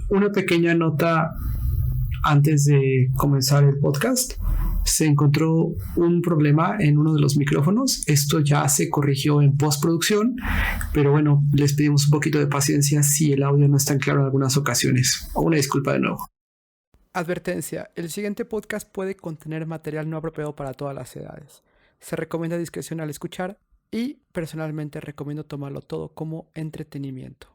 una pequeña nota antes de comenzar el podcast. Se encontró un problema en uno de los micrófonos. Esto ya se corrigió en postproducción, pero bueno, les pedimos un poquito de paciencia si el audio no es tan claro en algunas ocasiones. Una disculpa de nuevo. Advertencia: el siguiente podcast puede contener material no apropiado para todas las edades. Se recomienda discreción al escuchar y personalmente recomiendo tomarlo todo como entretenimiento.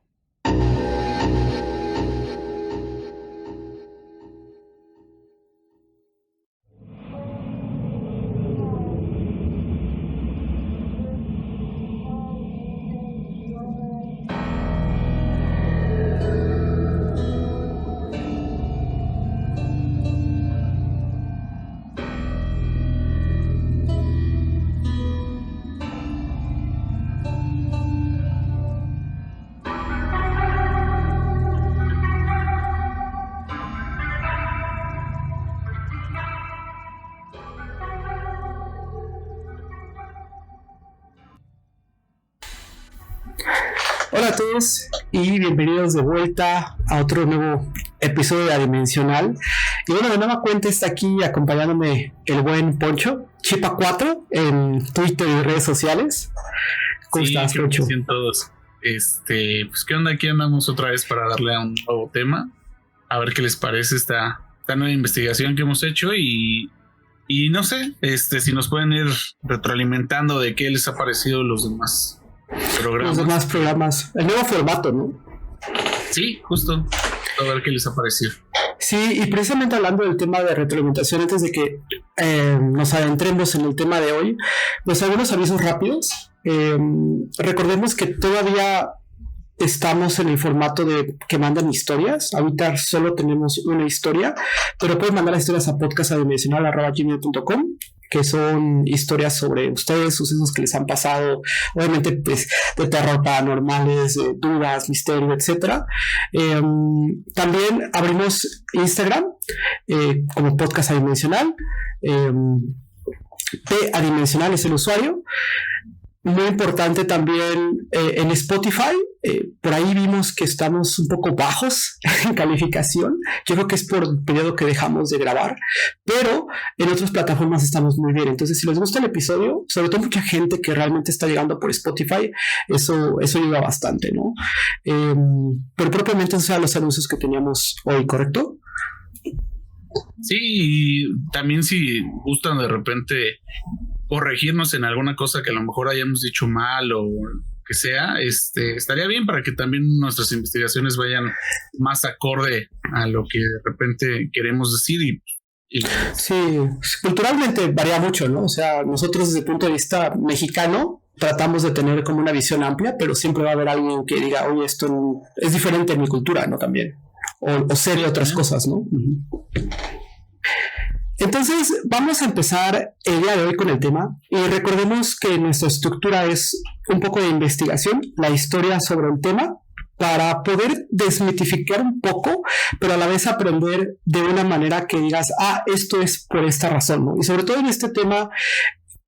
Hola a todos y bienvenidos de vuelta a otro nuevo episodio de Adimensional. Y bueno, de nueva cuenta está aquí acompañándome el buen Poncho, Chipa4 en Twitter y redes sociales. ¿Cómo estás, Poncho? Sí, todos. Pues qué onda, aquí andamos otra vez para darle a un nuevo tema. A ver qué les parece esta nueva investigación que hemos hecho y no sé, si nos pueden ir retroalimentando de qué les ha parecido los demás programas, el nuevo formato, ¿no? Sí, justo, a ver qué les ha parecido. Sí, y precisamente hablando del tema de retroalimentación, antes de que nos adentremos en el tema de hoy, pues algunos avisos rápidos. Recordemos que todavía estamos en el formato de que mandan historias. Ahorita solo tenemos una historia, pero pueden mandar las historias a podcastadimensional@gmail.com, que son historias sobre ustedes, sucesos que les han pasado, obviamente pues, de terror, paranormales, dudas, misterio, etcétera. También abrimos Instagram como Podcast Adimensional. Adimensional es el usuario. Muy importante también en Spotify, por ahí vimos que estamos un poco bajos en calificación. Yo creo que es por el periodo que dejamos de grabar, pero en otras plataformas estamos muy bien. Entonces, si les gusta el episodio, sobre todo mucha gente que realmente está llegando por Spotify, eso ayuda bastante, ¿no? Pero propiamente esos eran los anuncios que teníamos hoy, ¿correcto? Sí, y también si gustan de repente corregirnos en alguna cosa que a lo mejor hayamos dicho mal o que sea, estaría bien para que también nuestras investigaciones vayan más acorde a lo que de repente queremos decir y... Sí, culturalmente varía mucho, ¿no? O sea, nosotros desde el punto de vista mexicano tratamos de tener como una visión amplia, pero siempre va a haber alguien que diga, oye, esto es diferente en mi cultura, ¿no? También. O ser de otras cosas, ¿no? Uh-huh. Entonces, vamos a empezar el día de hoy con el tema y recordemos que nuestra estructura es un poco de investigación, la historia sobre el tema, para poder desmitificar un poco, pero a la vez aprender de una manera que digas, esto es por esta razón, ¿no? Y sobre todo en este tema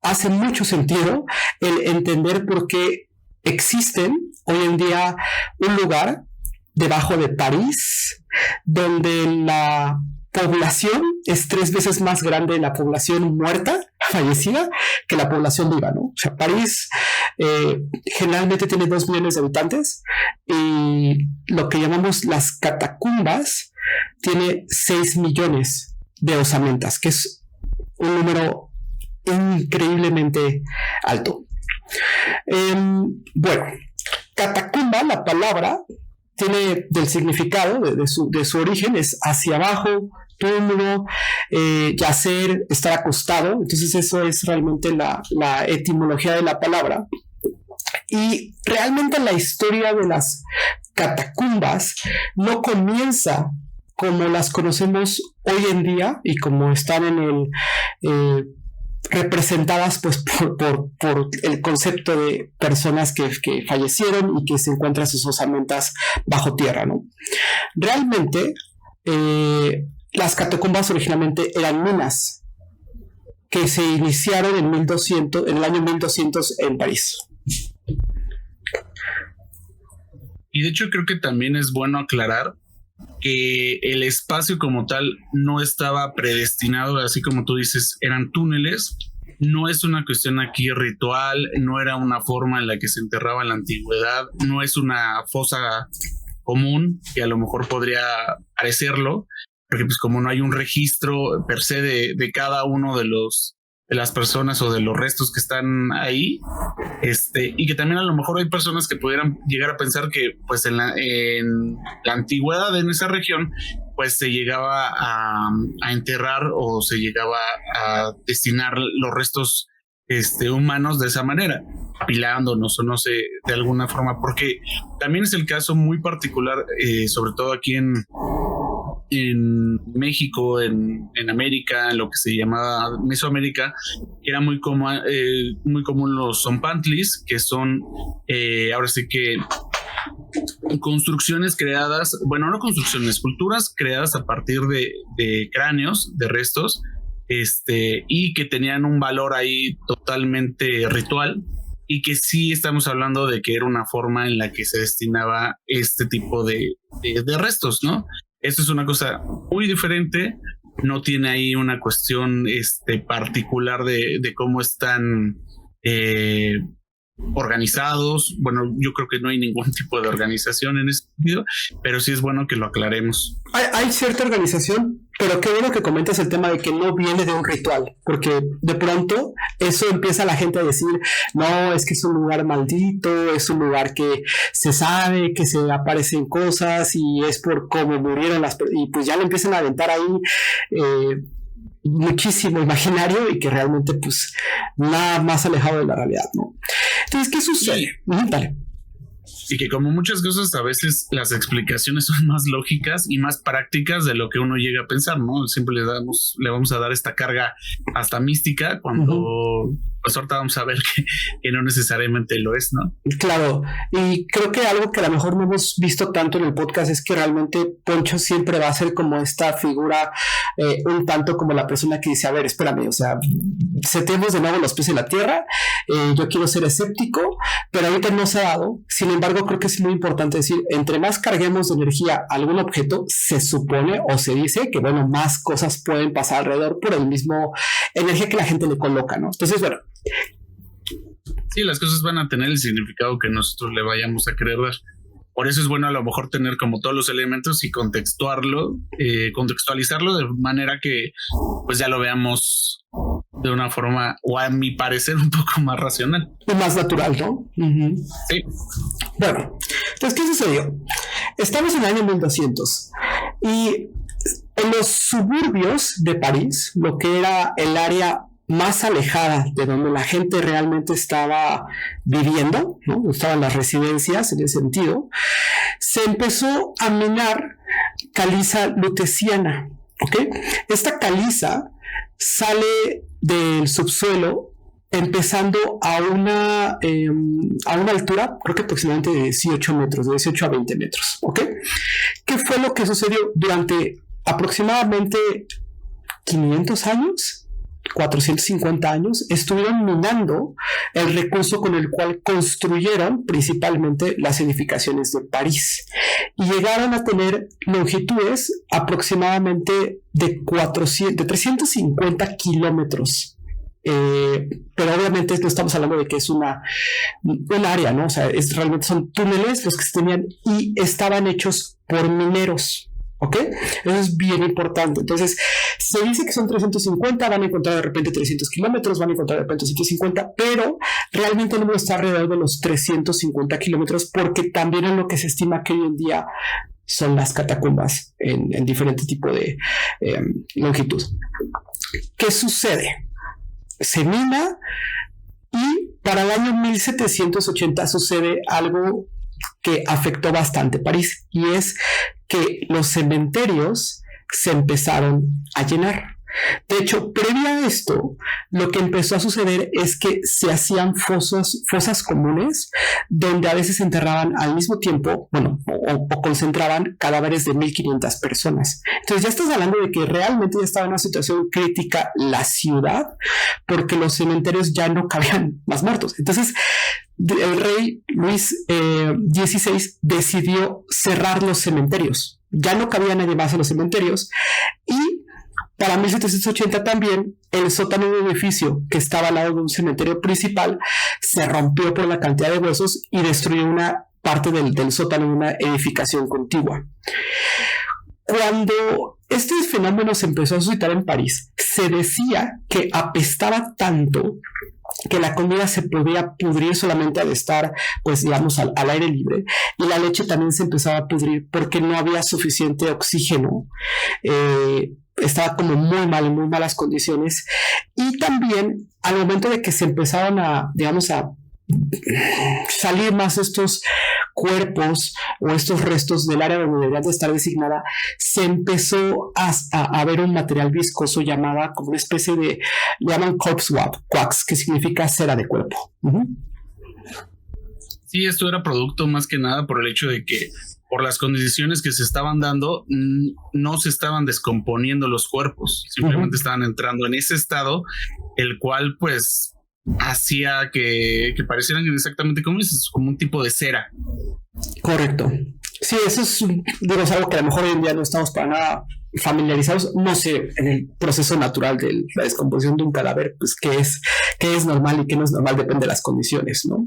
hace mucho sentido el entender por qué existen hoy en día un lugar debajo de París donde la población es 3 veces más grande la población muerta, fallecida, que la población viva, ¿no? O sea, París generalmente tiene 2 millones de habitantes y lo que llamamos las catacumbas tiene 6 millones de osamentas, que es un número increíblemente alto. Bueno, catacumba, la palabra, tiene del significado de su origen, es hacia abajo, túmulo, yacer, estar acostado. Entonces eso es realmente la etimología de la palabra. Y realmente la historia de las catacumbas no comienza como las conocemos hoy en día y como están en el representadas pues por el concepto de personas que fallecieron y que se encuentran sus osamentas bajo tierra, ¿no? Realmente las catacumbas originalmente eran minas que se iniciaron en el año 1200 en París. Y de hecho creo que también es bueno aclarar que el espacio como tal no estaba predestinado, así como tú dices, eran túneles. No es una cuestión aquí ritual, no era una forma en la que se enterraba en la antigüedad, no es una fosa común, que a lo mejor podría parecerlo, porque pues como no hay un registro per se de cada uno de las personas o de los restos que están ahí, y que también a lo mejor hay personas que pudieran llegar a pensar que pues en la antigüedad en esa región pues se llegaba a enterrar o se llegaba a destinar los restos humanos de esa manera, apilándonos o no sé, de alguna forma, porque también es el caso muy particular, sobre todo aquí en México, en América, en lo que se llamaba Mesoamérica, era muy común los zompantlis, que son ahora sí que construcciones creadas, bueno, no construcciones, esculturas creadas a partir de cráneos, de restos, y que tenían un valor ahí totalmente ritual, y que sí estamos hablando de que era una forma en la que se destinaba este tipo de restos, ¿no? Esto es una cosa muy diferente, no tiene ahí una cuestión particular de cómo están organizados. Bueno, yo creo que no hay ningún tipo de organización en ese sentido, pero sí es bueno que lo aclaremos. Hay cierta organización, pero qué bueno que comentas el tema de que no viene de un ritual, porque de pronto eso empieza la gente a decir, no, es que es un lugar maldito, es un lugar que se sabe que se aparecen cosas y es por cómo murieron las personas, y pues ya le empiezan a aventar ahí muchísimo imaginario y que realmente pues nada más alejado de la realidad, ¿no? Entonces, ¿qué sucede? Sí. Dale. Y que como muchas cosas, a veces las explicaciones son más lógicas y más prácticas de lo que uno llega a pensar, ¿no? Siempre le vamos a dar esta carga hasta mística cuando pues ahorita vamos a ver que no necesariamente lo es, ¿no? Claro, y creo que algo que a lo mejor no hemos visto tanto en el podcast es que realmente Poncho siempre va a ser como esta figura un tanto como la persona que dice, a ver, espérame, o sea, setemos de nuevo los pies en la tierra, yo quiero ser escéptico, pero ahorita no se ha dado. Sin embargo, creo que es muy importante decir, entre más carguemos de energía a algún objeto, se supone o se dice que, bueno, más cosas pueden pasar alrededor por el mismo energía que la gente le coloca, ¿no? Entonces, bueno. Sí, las cosas van a tener el significado que nosotros le vayamos a querer dar. Por eso es bueno a lo mejor tener como todos los elementos y contextualizarlo de manera que pues ya lo veamos de una forma, o a mi parecer, un poco más racional. Y más natural, ¿no? Uh-huh. Sí. Bueno, entonces, ¿qué sucedió? Estamos en el año 1200 y en los suburbios de París, lo que era el área más alejada de donde la gente realmente estaba viviendo, ¿no? Estaban las residencias en ese sentido, se empezó a minar caliza luteciana, ¿ok? Esta caliza sale del subsuelo empezando a una altura, creo que aproximadamente de 18 metros, de 18 a 20 metros, ¿ok? ¿Qué fue lo que sucedió durante aproximadamente 500 años? 450 años, estuvieron minando el recurso con el cual construyeron principalmente las edificaciones de París y llegaron a tener longitudes aproximadamente de 350 kilómetros. Pero obviamente no estamos hablando de que es un área, ¿no? O sea, realmente son túneles los que se tenían y estaban hechos por mineros. ¿Ok? Eso es bien importante. Entonces, se dice que son 350, van a encontrar de repente 300 kilómetros, van a encontrar de repente 150, pero realmente el número está alrededor de los 350 kilómetros porque también es lo que se estima que hoy en día son las catacumbas en diferente tipo de longitud. ¿Qué sucede? Se mina y para el año 1780 sucede algo que afectó bastante París y es que los cementerios se empezaron a llenar. De hecho, previo a esto, lo que empezó a suceder es que se hacían fosas comunes donde a veces se enterraban al mismo tiempo, bueno, o concentraban cadáveres de 1,500 personas. Entonces ya estás hablando de que realmente ya estaba en una situación crítica la ciudad porque los cementerios ya no cabían más muertos. Entonces el rey Luis XVI decidió cerrar los cementerios. ya no cabía nadie más en los cementerios, y para 1780 también el sótano de un edificio que estaba al lado de un cementerio principal se rompió por la cantidad de huesos y destruyó una parte del sótano de una edificación contigua. Cuando este fenómeno se empezó a suscitar en París, se decía que apestaba tanto que la comida se podía pudrir solamente al estar, pues digamos, al aire libre, y la leche también se empezaba a pudrir porque no había suficiente oxígeno. Estaba como muy mal, en muy malas condiciones, y también al momento de que se empezaron a, digamos, a salir más estos cuerpos o estos restos del área donde deberían de estar designada, se empezó a ver un material viscoso llamada como una especie de, llaman corpse wax, que significa cera de cuerpo. Sí, esto era producto más que nada por el hecho de que por las condiciones que se estaban dando, no se estaban descomponiendo los cuerpos, simplemente estaban entrando en ese estado, el cual pues hacía que parecieran exactamente como dices, como un tipo de cera. Correcto. Sí, eso es, digo, es algo que a lo mejor hoy en día no estamos para nada familiarizados. No sé, en el proceso natural de la descomposición de un cadáver, pues qué es normal y qué no es normal, depende de las condiciones, ¿no?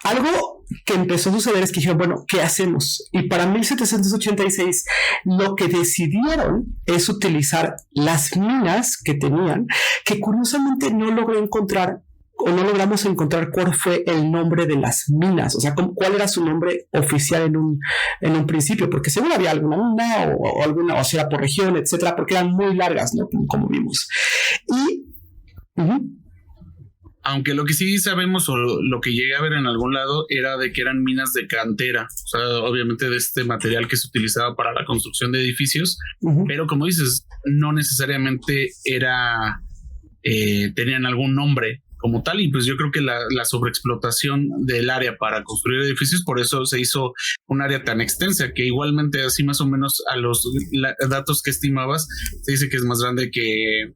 Algo que empezó a suceder es que dijeron, bueno, ¿qué hacemos? Y para 1786 lo que decidieron es utilizar las minas que tenían, que curiosamente no logré encontrar o no logramos encontrar cuál fue el nombre de las minas, o sea, cuál era su nombre oficial en un principio, porque seguro había alguna mina o alguna, o sea, por región, etcétera, porque eran muy largas, ¿no? Como vimos. Y aunque lo que sí sabemos o lo que llegué a ver en algún lado era de que eran minas de cantera, o sea, obviamente de este material que se utilizaba para la construcción de edificios, pero como dices, no necesariamente era, tenían algún nombre como tal, y pues yo creo que la sobreexplotación del área para construir edificios, por eso se hizo un área tan extensa, que igualmente así más o menos a los datos que estimabas, se dice que es más grande que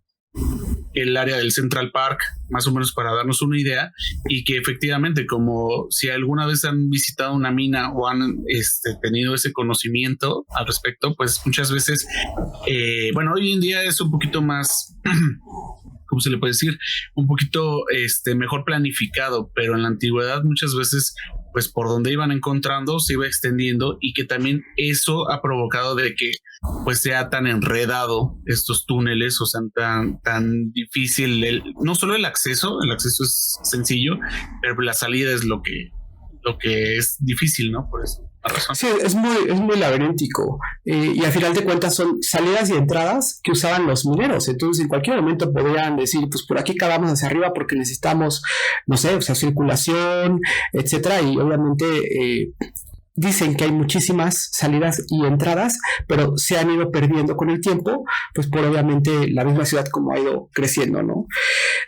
el área del Central Park, más o menos para darnos una idea, y que efectivamente, como si alguna vez han visitado una mina o han tenido ese conocimiento al respecto, pues muchas veces, bueno, hoy en día es un poquito más ¿cómo se le puede decir? Un poquito mejor planificado, pero en la antigüedad muchas veces, pues por donde iban encontrando se iba extendiendo, y que también eso ha provocado de que pues sea tan enredado estos túneles, o sea, tan difícil, no solo el acceso es sencillo, pero la salida es lo que es difícil, ¿no? Por eso. Sí, es muy laberíntico, y al final de cuentas son salidas y entradas que usaban los mineros. Entonces en cualquier momento podrían decir, pues por aquí cavamos hacia arriba porque necesitamos, no sé, o sea, circulación, etcétera, y obviamente dicen que hay muchísimas salidas y entradas, pero se han ido perdiendo con el tiempo, pues por obviamente la misma ciudad como ha ido creciendo, ¿no?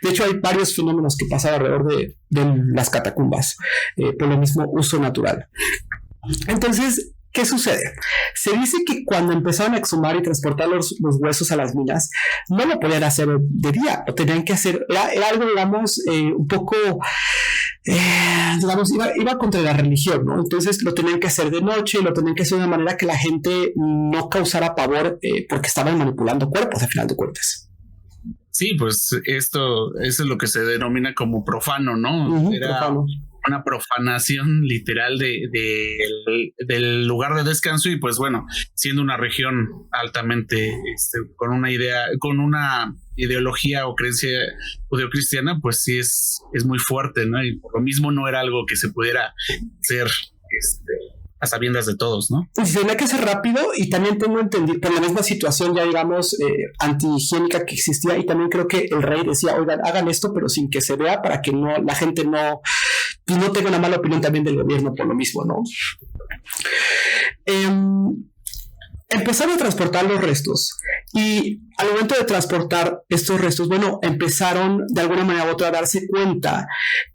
De hecho hay varios fenómenos que pasan alrededor de las catacumbas, por lo mismo uso natural. Entonces, ¿qué sucede? Se dice que cuando empezaron a exhumar y transportar los huesos a las minas, no lo podían hacer de día, lo tenían que hacer, era algo, digamos, un poco, digamos, iba contra la religión, ¿no? Entonces lo tenían que hacer de noche, lo tenían que hacer de una manera que la gente no causara pavor, porque estaban manipulando cuerpos, al final de cuentas. Sí, pues eso es lo que se denomina como profano, ¿no? Era profano. Una profanación literal del lugar de descanso, y pues bueno, siendo una región altamente con una ideología o creencia judeocristiana, pues sí es muy fuerte, ¿no? Y por lo mismo no era algo que se pudiera hacer a sabiendas de todos, ¿no? Y se tenía que hacer rápido, y también tengo entendido, por la misma situación ya digamos antihigiénica que existía, y también creo que el rey decía, oigan, hagan esto pero sin que se vea, para que no la gente no tenga una mala opinión también del gobierno por lo mismo, ¿no? Empezaron a transportar los restos, y al momento de transportar estos restos, bueno, empezaron de alguna manera u otra a darse cuenta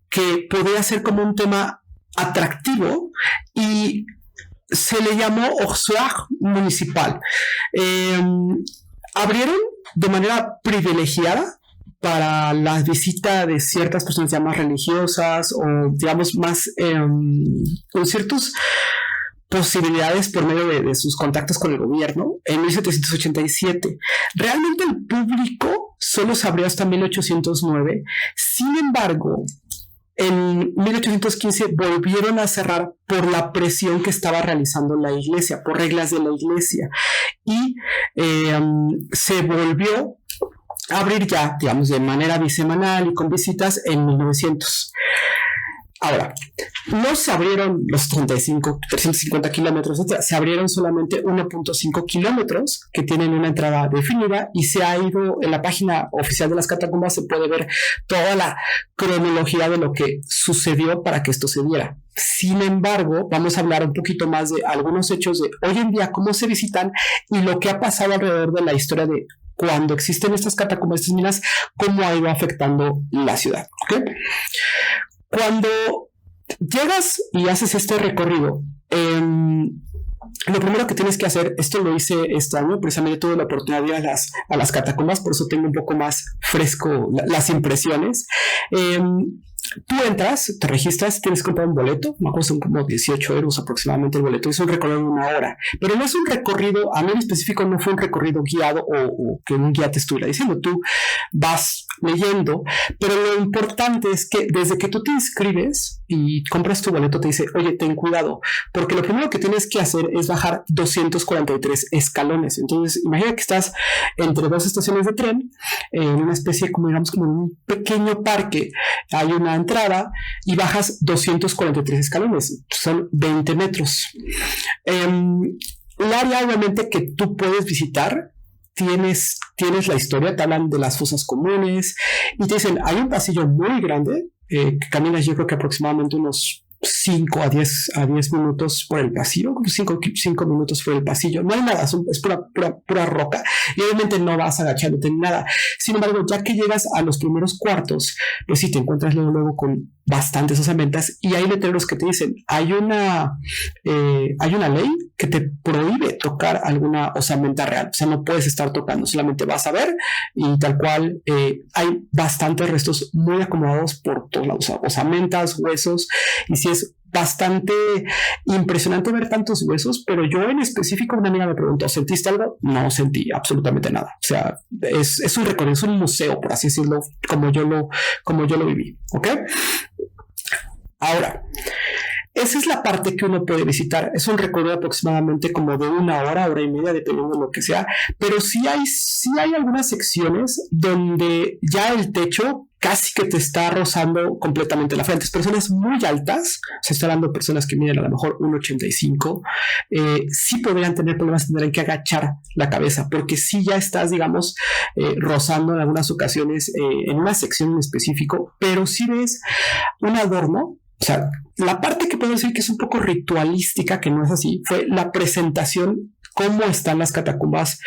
que podía ser como un tema atractivo, y se le llamó Ossuaire municipal. Abrieron de manera privilegiada para la visita de ciertas personas ya más religiosas, o digamos más con ciertos posibilidades por medio de sus contactos con el gobierno en 1787. Realmente el público solo se abrió hasta 1809. Sin embargo, en 1815 volvieron a cerrar por la presión que estaba realizando la iglesia, por reglas de la iglesia. Y se volvió a abrir ya, digamos, de manera bisemanal y con visitas en 1900. Ahora, no se abrieron los 350 kilómetros, se abrieron solamente 1.5 kilómetros que tienen una entrada definida y se ha ido en la página oficial de las catacumbas, se puede ver toda la cronología de lo que sucedió para que esto se diera. Sin embargo, vamos a hablar un poquito más de algunos hechos de hoy en día, cómo se visitan y lo que ha pasado alrededor de la historia de cuando existen estas catacumbas, estas minas, cómo ha ido afectando la ciudad. ¿Okay? Cuando llegas y haces este recorrido, lo primero que tienes que hacer, esto lo hice este año, precisamente tuve la oportunidad de ir a las catacumbas, por eso tengo un poco más fresco las impresiones. Tú entras, te registras, tienes que comprar un boleto, me acuerdo son como 18 euros aproximadamente el boleto, es un recorrido de 1 hora, pero no es un recorrido, a mí en específico no fue un recorrido guiado o que un guía te estuviera diciendo, tú vas leyendo, pero lo importante es que desde que tú te inscribes y compras tu boleto te dice, oye, ten cuidado, porque lo primero que tienes que hacer es bajar 243 escalones, entonces imagina que estás entre 2 estaciones de tren, en una especie como digamos como un pequeño parque, hay una entrada y bajas 243 escalones, son 20 metros. El área obviamente que tú puedes visitar, tienes la historia, te hablan de las fosas comunes y te dicen, hay un pasillo muy grande que caminas yo creo que aproximadamente unos 5 a 10 minutos por el pasillo, 5 minutos por el pasillo, no hay nada, es pura roca y obviamente no vas agachándote ni nada. Sin embargo, ya que llegas a los primeros cuartos, pues sí te encuentras luego con bastantes osamentas y hay letreros que te dicen, hay una ley que te prohíbe tocar alguna osamenta real, o sea, no puedes estar tocando, solamente vas a ver y tal cual hay bastantes restos muy acomodados por todos lados, osamentas, huesos, y sí es bastante impresionante ver tantos huesos, pero yo en específico, una amiga me preguntó, ¿sentiste algo? No sentí absolutamente nada, o sea, es un recorrido, es un museo, por así decirlo, como yo lo viví, ¿ok? Ahora, esa es la parte que uno puede visitar. Es un recorrido aproximadamente como de 1 hora, hora y media, dependiendo de lo que sea. Pero sí hay algunas secciones donde ya el techo casi que te está rozando completamente la frente. Personas muy altas, se está hablando de personas que miden a lo mejor 1,85, sí podrían tener problemas, tendrán que agachar la cabeza, porque sí ya estás, digamos, rozando en algunas ocasiones en una sección en específico, pero sí ves un adorno. O sea, la parte que puedo decir que es un poco ritualística, que no es así, fue la presentación, cómo están las catacumbas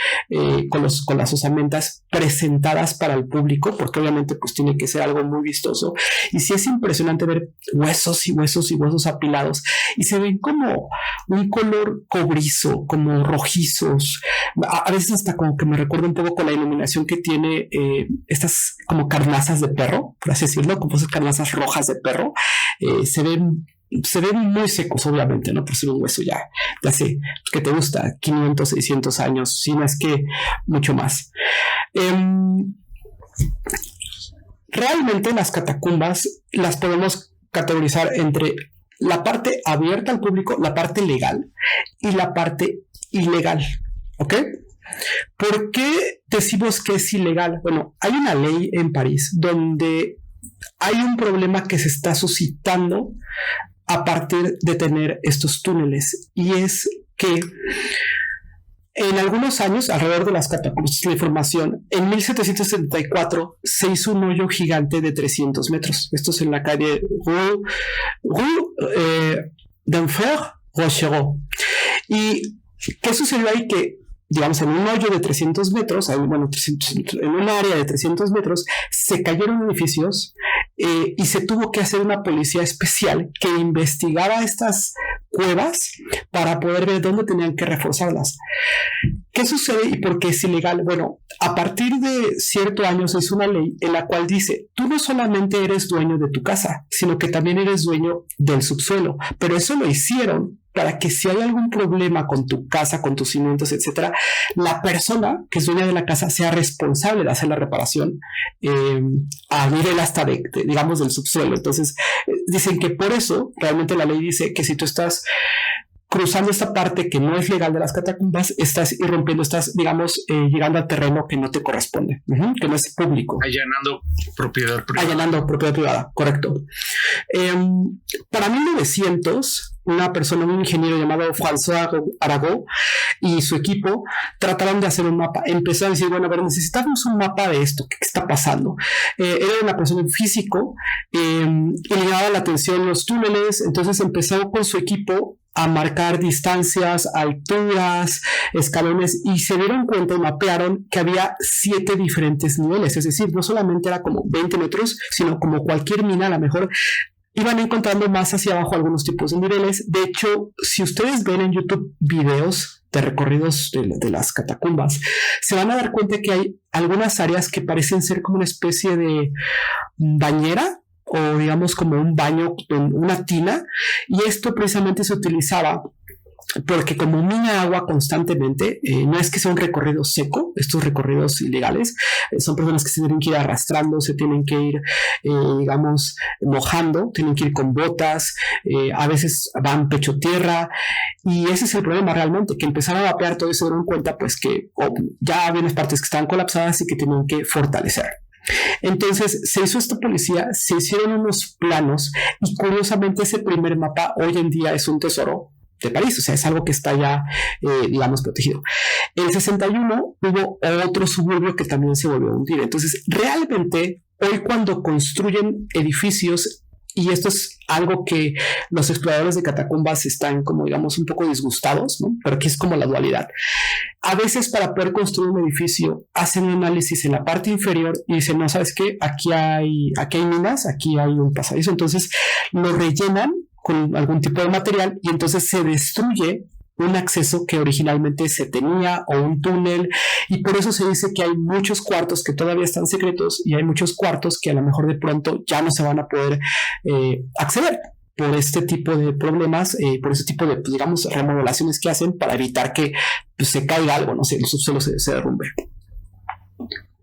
con las osamentas presentadas para el público, porque obviamente pues tiene que ser algo muy vistoso. Y sí es impresionante ver huesos y huesos y huesos apilados y se ven como un color cobrizo, como rojizos. A veces hasta como que me recuerda un poco con la iluminación que tiene estas como carnazas de perro, por así decirlo, como esas carnazas rojas de perro. Se ven muy secos, obviamente, ¿no? Por ser un hueso ya de hace, que te gusta, 500, 600 años, si no es que mucho más. Realmente las catacumbas las podemos categorizar entre la parte abierta al público, la parte legal y la parte ilegal, ¿ok? ¿Por qué decimos que es ilegal? Bueno, hay una ley en París donde hay un problema que se está suscitando a partir de tener estos túneles, y es que en algunos años, alrededor de las catacumbas, la información, en 1774 se hizo un hoyo gigante de 300 metros. Esto es en la calle Rue d'Enfer Rochereau. ¿Y qué sucedió ahí? Que digamos, en un hoyo de 300 metros, en un área de 300 metros, se cayeron edificios y se tuvo que hacer una policía especial que investigara estas cuevas para poder ver dónde tenían que reforzarlas. ¿Qué ¿qué sucede y por qué es ilegal? Bueno, a partir de cierto año se hizo una ley en la cual dice, tú no solamente eres dueño de tu casa, sino que también eres dueño del subsuelo, pero eso lo hicieron para que si hay algún problema con tu casa, con tus cimientos, etcétera, la persona que es dueña de la casa sea responsable de hacer la reparación a nivel hasta digamos, del subsuelo. Entonces, dicen que por eso realmente la ley dice que si tú estás cruzando esta parte que no es legal de las catacumbas, estás irrumpiendo, estás, digamos, llegando a terreno que no te corresponde, que no es público. Allanando propiedad privada. Allanando propiedad privada, correcto. Para 1900, una persona, un ingeniero llamado François Arago y su equipo trataron de hacer un mapa. Empezaron a decir, bueno, a ver, necesitamos un mapa de esto, ¿qué está pasando? Era una persona en físico y le llamaba la atención los túneles, entonces empezó con su equipo a marcar distancias, alturas, escalones, y se dieron cuenta y mapearon que había 7 diferentes niveles, es decir, no solamente era como 20 metros, sino como cualquier mina, a lo mejor iban encontrando más hacia abajo algunos tipos de niveles. De hecho, si ustedes ven en YouTube videos de recorridos de las catacumbas, se van a dar cuenta que hay algunas áreas que parecen ser como una especie de bañera, o digamos como un baño, una tina, y esto precisamente se utilizaba porque como mina agua constantemente, no es que sea un recorrido seco, estos recorridos ilegales, son personas que se tienen que ir arrastrando, se tienen que ir, digamos, mojando, tienen que ir con botas, a veces van pecho tierra, y ese es el problema realmente, que empezaron a vapear todo y se dieron cuenta pues que ya había unas partes que estaban colapsadas y que tenían que fortalecer. Entonces se hizo esta policía, se hicieron unos planos y curiosamente ese primer mapa hoy en día es un tesoro de París, o sea, es algo que está ya, digamos, protegido. En el 61 hubo otro suburbio que también se volvió a hundir. Entonces, realmente, hoy cuando construyen edificios, y esto es algo que los exploradores de catacumbas están como, digamos, un poco disgustados, ¿no? Pero que es como la dualidad. A veces para poder construir un edificio hacen un análisis en la parte inferior y dicen, no, ¿sabes qué? Aquí hay minas, aquí hay un pasadizo. Entonces lo rellenan con algún tipo de material y entonces se destruye un acceso que originalmente se tenía o un túnel, y por eso se dice que hay muchos cuartos que todavía están secretos y hay muchos cuartos que a lo mejor de pronto ya no se van a poder acceder por este tipo de problemas, por ese tipo de, pues, digamos, remodelaciones que hacen para evitar que pues, se caiga algo, no sé, el subsuelo se derrumbe.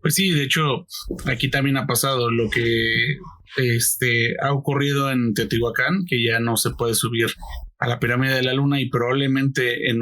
Pues sí, de hecho, aquí también ha pasado lo que ha ocurrido en Teotihuacán, que ya no se puede subir a la pirámide de la Luna y probablemente en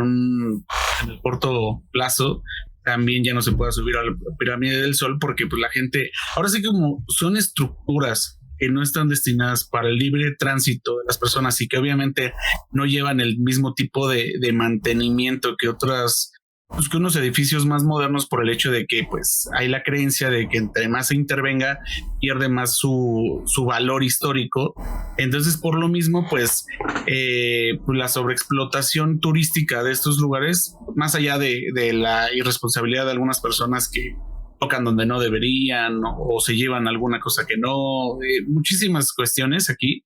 el corto plazo también ya no se pueda subir a la pirámide del Sol, porque pues la gente, ahora sí que como son estructuras que no están destinadas para el libre tránsito de las personas y que obviamente no llevan el mismo tipo de mantenimiento que otras, pues que unos edificios más modernos, por el hecho de que pues hay la creencia de que entre más se intervenga pierde más su valor histórico. Entonces por lo mismo pues la sobreexplotación turística de estos lugares, más allá de la irresponsabilidad de algunas personas que tocan donde no deberían o se llevan alguna cosa que no, muchísimas cuestiones aquí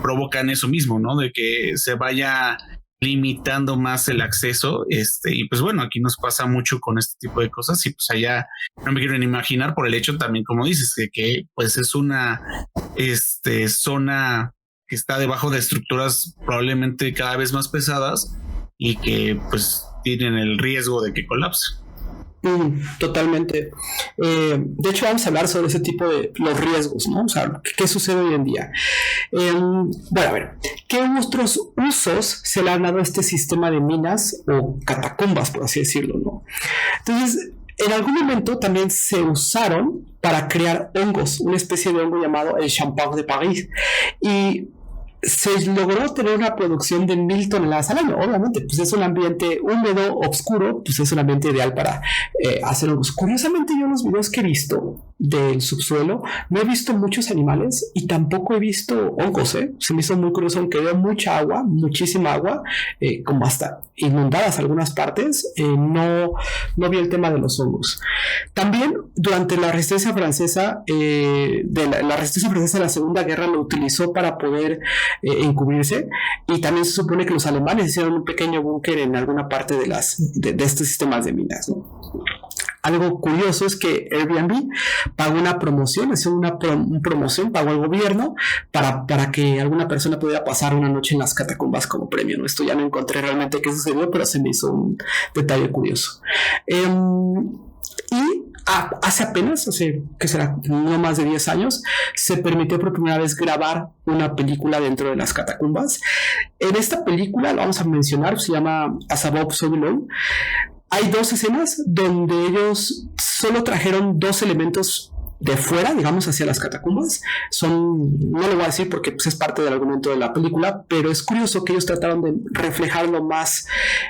provocan eso mismo, ¿no? De que se vaya limitando más el acceso, y pues bueno, aquí nos pasa mucho con este tipo de cosas y pues allá no me quiero ni imaginar por el hecho también, como dices, que pues es una zona que está debajo de estructuras probablemente cada vez más pesadas y que pues tienen el riesgo de que colapse. Totalmente. De hecho, vamos a hablar sobre ese tipo de los riesgos, ¿no? O sea, ¿qué sucede hoy en día? Bueno, a ver, ¿qué otros usos se le han dado a este sistema de minas o catacumbas, por así decirlo, ¿no? Entonces, en algún momento también se usaron para crear hongos, una especie de hongo llamado el champán de París. Y se logró tener una producción de 1,000 toneladas al año. Obviamente, pues es un ambiente húmedo, oscuro, pues es un ambiente ideal para hacer hongos. Curiosamente, yo en los videos que he visto del subsuelo no he visto muchos animales y tampoco he visto hongos, Se me hizo muy curioso, aunque veo mucha agua, muchísima agua, como hasta inundadas algunas partes, no vi el tema de los hongos. También durante la resistencia francesa, la resistencia francesa de la Segunda Guerra lo utilizó para poder encubrirse, y también se supone que los alemanes hicieron un pequeño búnker en alguna parte de estos sistemas de minas, ¿no? Algo curioso es que Airbnb pagó una promoción, promoción, pagó al gobierno para que alguna persona pudiera pasar una noche en las catacumbas como premio, ¿no? Esto ya no encontré realmente qué sucedió, pero se me hizo un detalle curioso. Hace que será no más de 10 años, se permitió por primera vez grabar una película dentro de las catacumbas. En esta película, lo vamos a mencionar, se llama As Above, So Below. Hay 2 escenas donde ellos solo trajeron 2 elementos de fuera, digamos, hacia las catacumbas. No lo voy a decir porque pues, es parte del argumento de la película, pero es curioso que ellos trataron de reflejar lo más,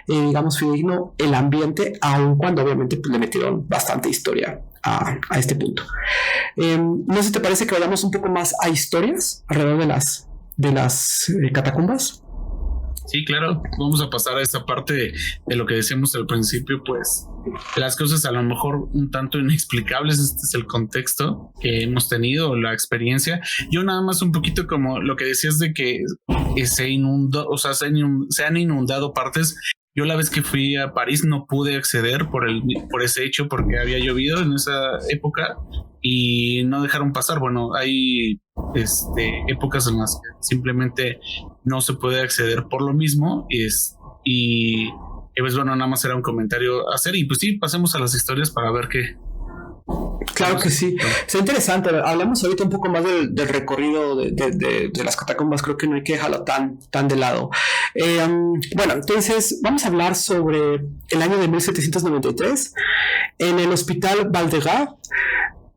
digamos, fidedigno el ambiente, aun cuando obviamente pues, le metieron bastante historia a este punto. No sé si te parece que vayamos un poco más a historias alrededor de las catacumbas. Sí, claro, vamos a pasar a esa parte de lo que decíamos al principio, pues las cosas a lo mejor un tanto inexplicables. Este es el contexto que hemos tenido, la experiencia. Yo nada más un poquito como lo que decías de que se inundó, o sea, se han inundado partes. Yo la vez que fui a París no pude acceder por ese hecho porque había llovido en esa época y no dejaron pasar. Bueno, hay épocas en las que simplemente no se puede acceder por lo mismo y pues bueno, nada más era un comentario a hacer y pues sí, pasemos a las historias para ver qué. Claro que sí, es interesante. Hablamos ahorita un poco más del recorrido de las catacumbas. Creo que no hay que dejarlo tan de lado. Bueno, entonces vamos a hablar sobre el año de 1793. En el hospital Val-de-Grâce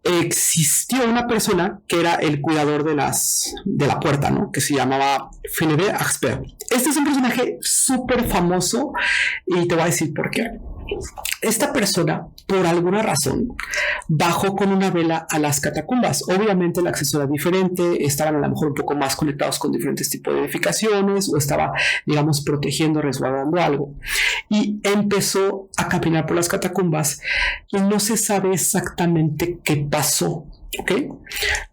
existió una persona que era el cuidador de la puerta, ¿no? Que se llamaba Philippe Expert. Este es un personaje súper famoso y te voy a decir por qué. Esta persona, por alguna razón, bajó con una vela a las catacumbas. Obviamente el acceso era diferente, estaban a lo mejor un poco más conectados con diferentes tipos de edificaciones o estaba, digamos, protegiendo, resguardando algo. Y empezó a caminar por las catacumbas y no se sabe exactamente qué pasó, ¿ok?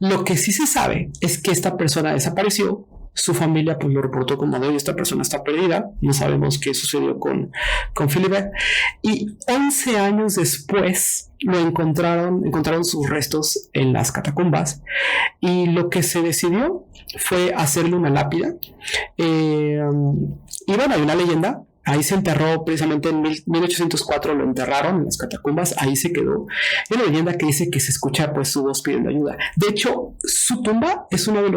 Lo que sí se sabe es que esta persona desapareció. Su familia pues lo reportó como de esta persona está perdida, no sabemos qué sucedió con Philippe, y 11 años después encontraron sus restos en las catacumbas y lo que se decidió fue hacerle una lápida y bueno, hay una leyenda. Ahí se enterró precisamente en 1804, lo enterraron en las catacumbas, ahí se quedó. Hay una leyenda que dice que se escucha pues su voz pidiendo ayuda. De hecho, su tumba es uno de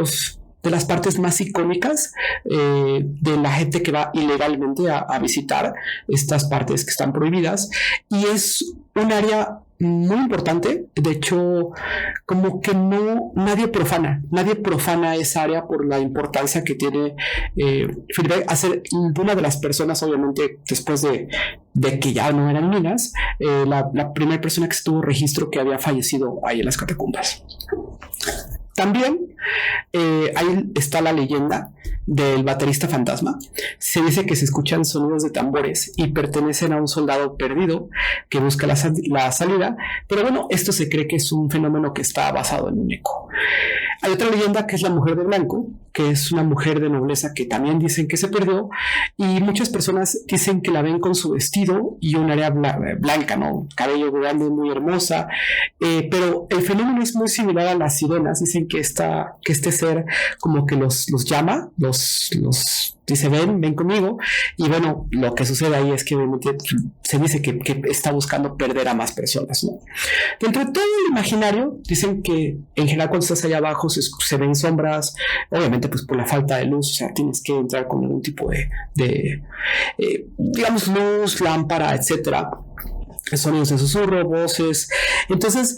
las partes más icónicas de la gente que va ilegalmente a visitar estas partes que están prohibidas, y es un área muy importante. De hecho, como que nadie profana esa área por la importancia que tiene Philippe a ser una de las personas, obviamente después de que ya no eran minas, la primera persona que se tuvo registro que había fallecido ahí en las catacumbas. También ahí está la leyenda del baterista fantasma. Se dice que se escuchan sonidos de tambores y pertenecen a un soldado perdido que busca la salida, pero bueno, esto se cree que es un fenómeno que está basado en un eco. Hay otra leyenda que es la mujer de blanco, que es una mujer de nobleza que también dicen que se perdió, y muchas personas dicen que la ven con su vestido y un área blanca, ¿no? Cabello grande, muy hermosa, pero el fenómeno es muy similar a las sirenas. Dicen que este ser como que los llama, dice ven conmigo, y bueno, lo que sucede ahí es que se dice que está buscando perder a más personas, ¿no? Dentro de todo el imaginario dicen que en general cuando estás allá abajo se ven sombras, obviamente pues por la falta de luz, o sea, tienes que entrar con algún tipo de digamos luz, lámpara, etcétera, sonidos de susurro, voces. Entonces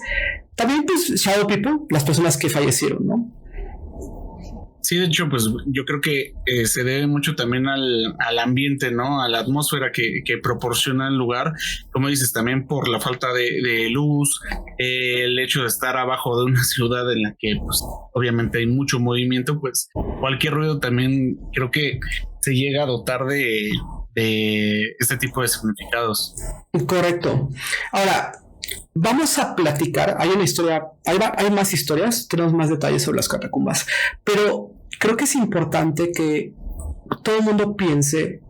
también pues shadow people, las personas que fallecieron, ¿no? Sí, de hecho, pues yo creo que se debe mucho también al ambiente, ¿no? A la atmósfera que proporciona el lugar. Como dices, también por la falta de luz, el hecho de estar abajo de una ciudad en la que, pues, obviamente hay mucho movimiento, pues cualquier ruido también creo que se llega a dotar de este tipo de significados. Correcto. Ahora, vamos a platicar. Hay una historia, hay más historias, tenemos más detalles sobre las catacumbas, pero creo que es importante que todo el mundo piense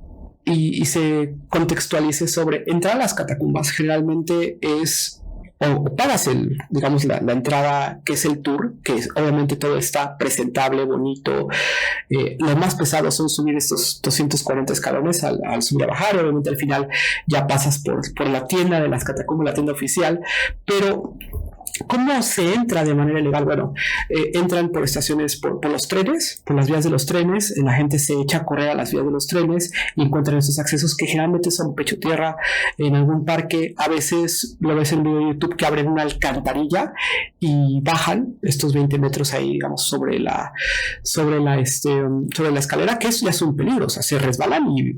y se contextualice sobre entrar a las catacumbas. Generalmente es o pagas digamos, la entrada, que es el tour, que obviamente todo está presentable, bonito. Lo más pesado son subir estos 240 escalones al subir a bajar. Obviamente al final ya pasas por la tienda de las catacumbas, la tienda oficial, pero ¿cómo se entra de manera ilegal? Bueno, entran por estaciones, por los trenes, por las vías de los trenes. La gente se echa a correr a las vías de los trenes y encuentran estos accesos que generalmente son pecho tierra en algún parque. A veces lo ves en video de YouTube que abren una alcantarilla y bajan estos 20 metros ahí, digamos, sobre la escalera, que eso ya es un peligro. O sea, se resbalan y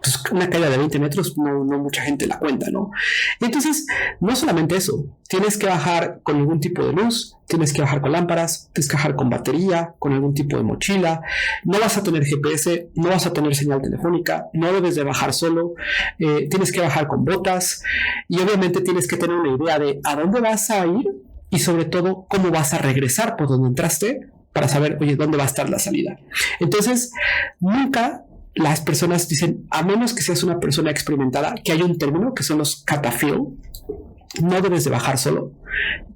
pues una caída de 20 metros no mucha gente la cuenta, ¿no? Entonces, no solamente eso, tienes que bajar con algún tipo de luz, tienes que bajar con lámparas, tienes que bajar con batería, con algún tipo de mochila, no vas a tener GPS, no vas a tener señal telefónica, no debes de bajar solo, tienes que bajar con botas y obviamente tienes que tener una idea de a dónde vas a ir y sobre todo cómo vas a regresar por donde entraste para saber, oye, dónde va a estar la salida. Entonces, nunca las personas dicen, a menos que seas una persona experimentada, que hay un término que son los catafil, no debes de bajar solo,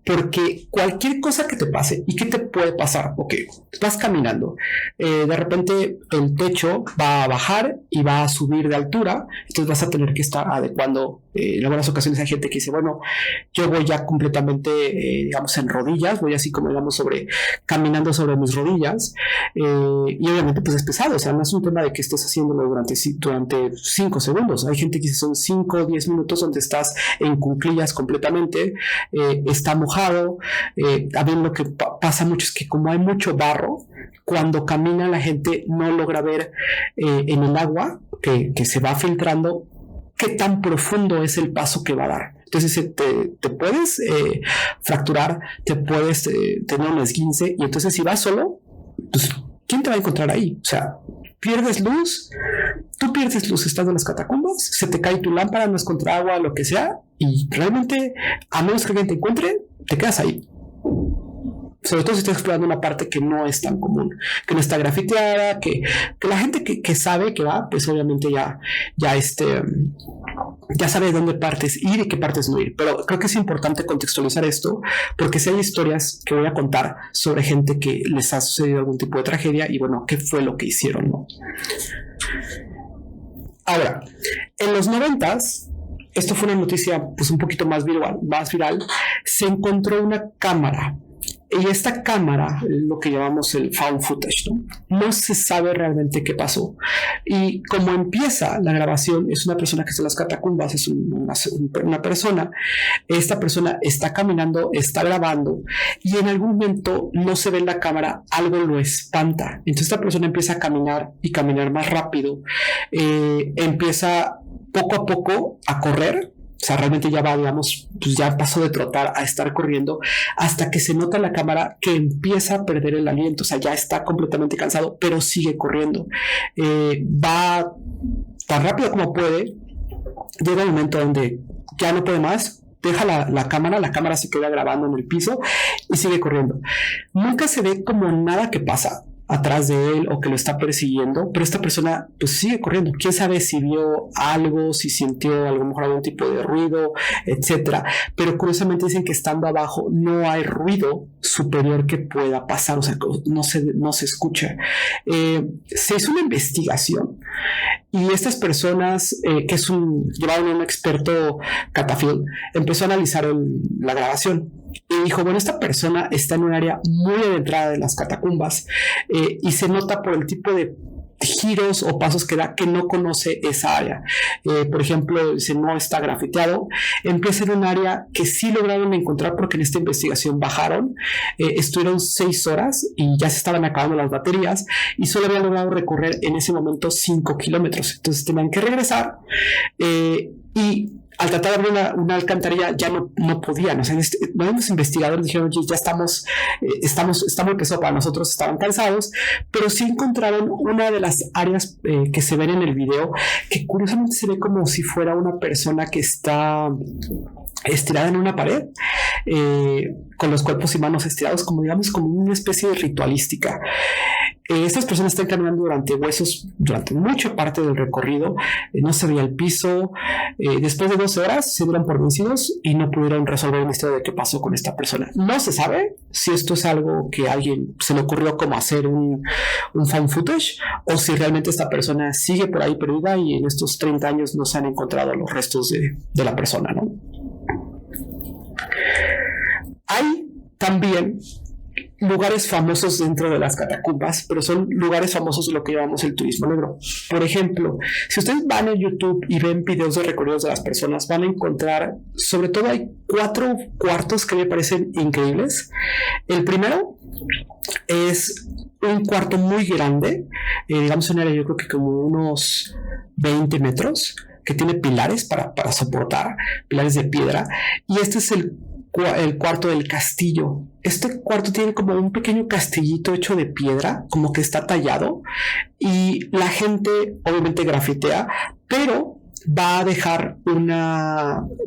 porque cualquier cosa que te pase, ¿y qué te puede pasar? Ok, vas caminando, de repente el techo va a bajar y va a subir de altura, entonces vas a tener que estar adecuando. En algunas ocasiones hay gente que dice, bueno, yo voy ya completamente, digamos, en rodillas, voy así como, digamos, caminando sobre mis rodillas, y obviamente pues es pesado. O sea, no es un tema de que estés haciéndolo durante 5 segundos. Hay gente que dice son 5 o 10 minutos donde estás en cuclillas completamente, está mojado. También lo que pasa mucho es que como hay mucho barro, cuando camina la gente no logra ver en el agua que se va filtrando qué tan profundo es el paso que va a dar. Entonces te puedes fracturar, te puedes tener un esguince, y entonces si vas solo, pues ¿quién te va a encontrar ahí? O sea, pierdes luz, tú pierdes luz estando en las catacumbas, se te cae tu lámpara, no es contra agua, lo que sea, y realmente, a menos que alguien te encuentre, te quedas ahí. Sobre todo si estás explorando una parte que no es tan común, que no está grafiteada, que la gente que sabe que va, pues obviamente ya sabe dónde partes ir y qué partes no ir. Pero creo que es importante contextualizar esto, porque si hay historias que voy a contar sobre gente que les ha sucedido algún tipo de tragedia y bueno, qué fue lo que hicieron, ¿no? Ahora, en los 90s, esto fue una noticia pues un poquito más viral, se encontró una cámara. Y esta cámara, lo que llamamos el found footage, no se sabe realmente qué pasó. Y como empieza la grabación, es una persona que está en las catacumbas, es una persona. Esta persona está caminando, está grabando, y en algún momento no se ve en la cámara, algo lo espanta. Entonces esta persona empieza a caminar y caminar más rápido. Empieza poco a poco a correr. O sea, realmente ya va, digamos, pues ya pasó de trotar a estar corriendo, hasta que se nota en la cámara que empieza a perder el aliento. O sea, ya está completamente cansado, pero sigue corriendo. Va tan rápido como puede. Llega un momento donde ya no puede más, deja la cámara se queda grabando en el piso y sigue corriendo. Nunca se ve como nada que pasa atrás de él o que lo está persiguiendo, pero esta persona pues sigue corriendo. Quién sabe si vio algo, si sintió a lo mejor algún tipo de ruido, etcétera. Pero curiosamente dicen que estando abajo no hay ruido superior que pueda pasar, o sea, no se escucha. Se hizo una investigación y estas personas llevaron a un experto catafil, empezó a analizar la grabación y dijo, bueno, esta persona está en un área muy adentrada de las catacumbas, y se nota por el tipo de giros o pasos que da que no conoce esa área. Por ejemplo, dice, no está grafiteado. Empieza en un área que sí lograron encontrar, porque en esta investigación bajaron, estuvieron 6 horas y ya se estaban acabando las baterías y solo habían logrado recorrer en ese momento 5 kilómetros. Entonces tenían que regresar, y al tratar de abrir una alcantarilla ya no podían. O sea, los investigadores dijeron, oye, ya está muy pesado para nosotros, estaban cansados, pero sí encontraron una de las áreas que se ven en el video, que curiosamente se ve como si fuera una persona que está estirada en una pared, con los cuerpos y manos estirados, como digamos, como una especie de ritualística. Estas personas están caminando durante huesos durante mucha parte del recorrido, no se veía el piso. Después de 12 horas se dieron por vencidos y no pudieron resolver el misterio de qué pasó con esta persona. No se sabe si esto es algo que a alguien se le ocurrió como hacer un fan footage, o si realmente esta persona sigue por ahí perdida y en estos 30 años no se han encontrado los restos de la persona, ¿no? Hay también lugares famosos dentro de las catacumbas, pero son lugares famosos de lo que llamamos el turismo negro. Por ejemplo, si ustedes van a YouTube y ven videos de recorridos de las personas, van a encontrar, sobre todo hay 4 cuartos que me parecen increíbles. El primero es un cuarto muy grande, digamos un área yo creo que como unos 20 metros, que tiene pilares para soportar, pilares de piedra, y este es el cuarto del castillo. Este cuarto tiene como un pequeño castillito hecho de piedra, como que está tallado, y la gente obviamente grafitea, pero va a dejar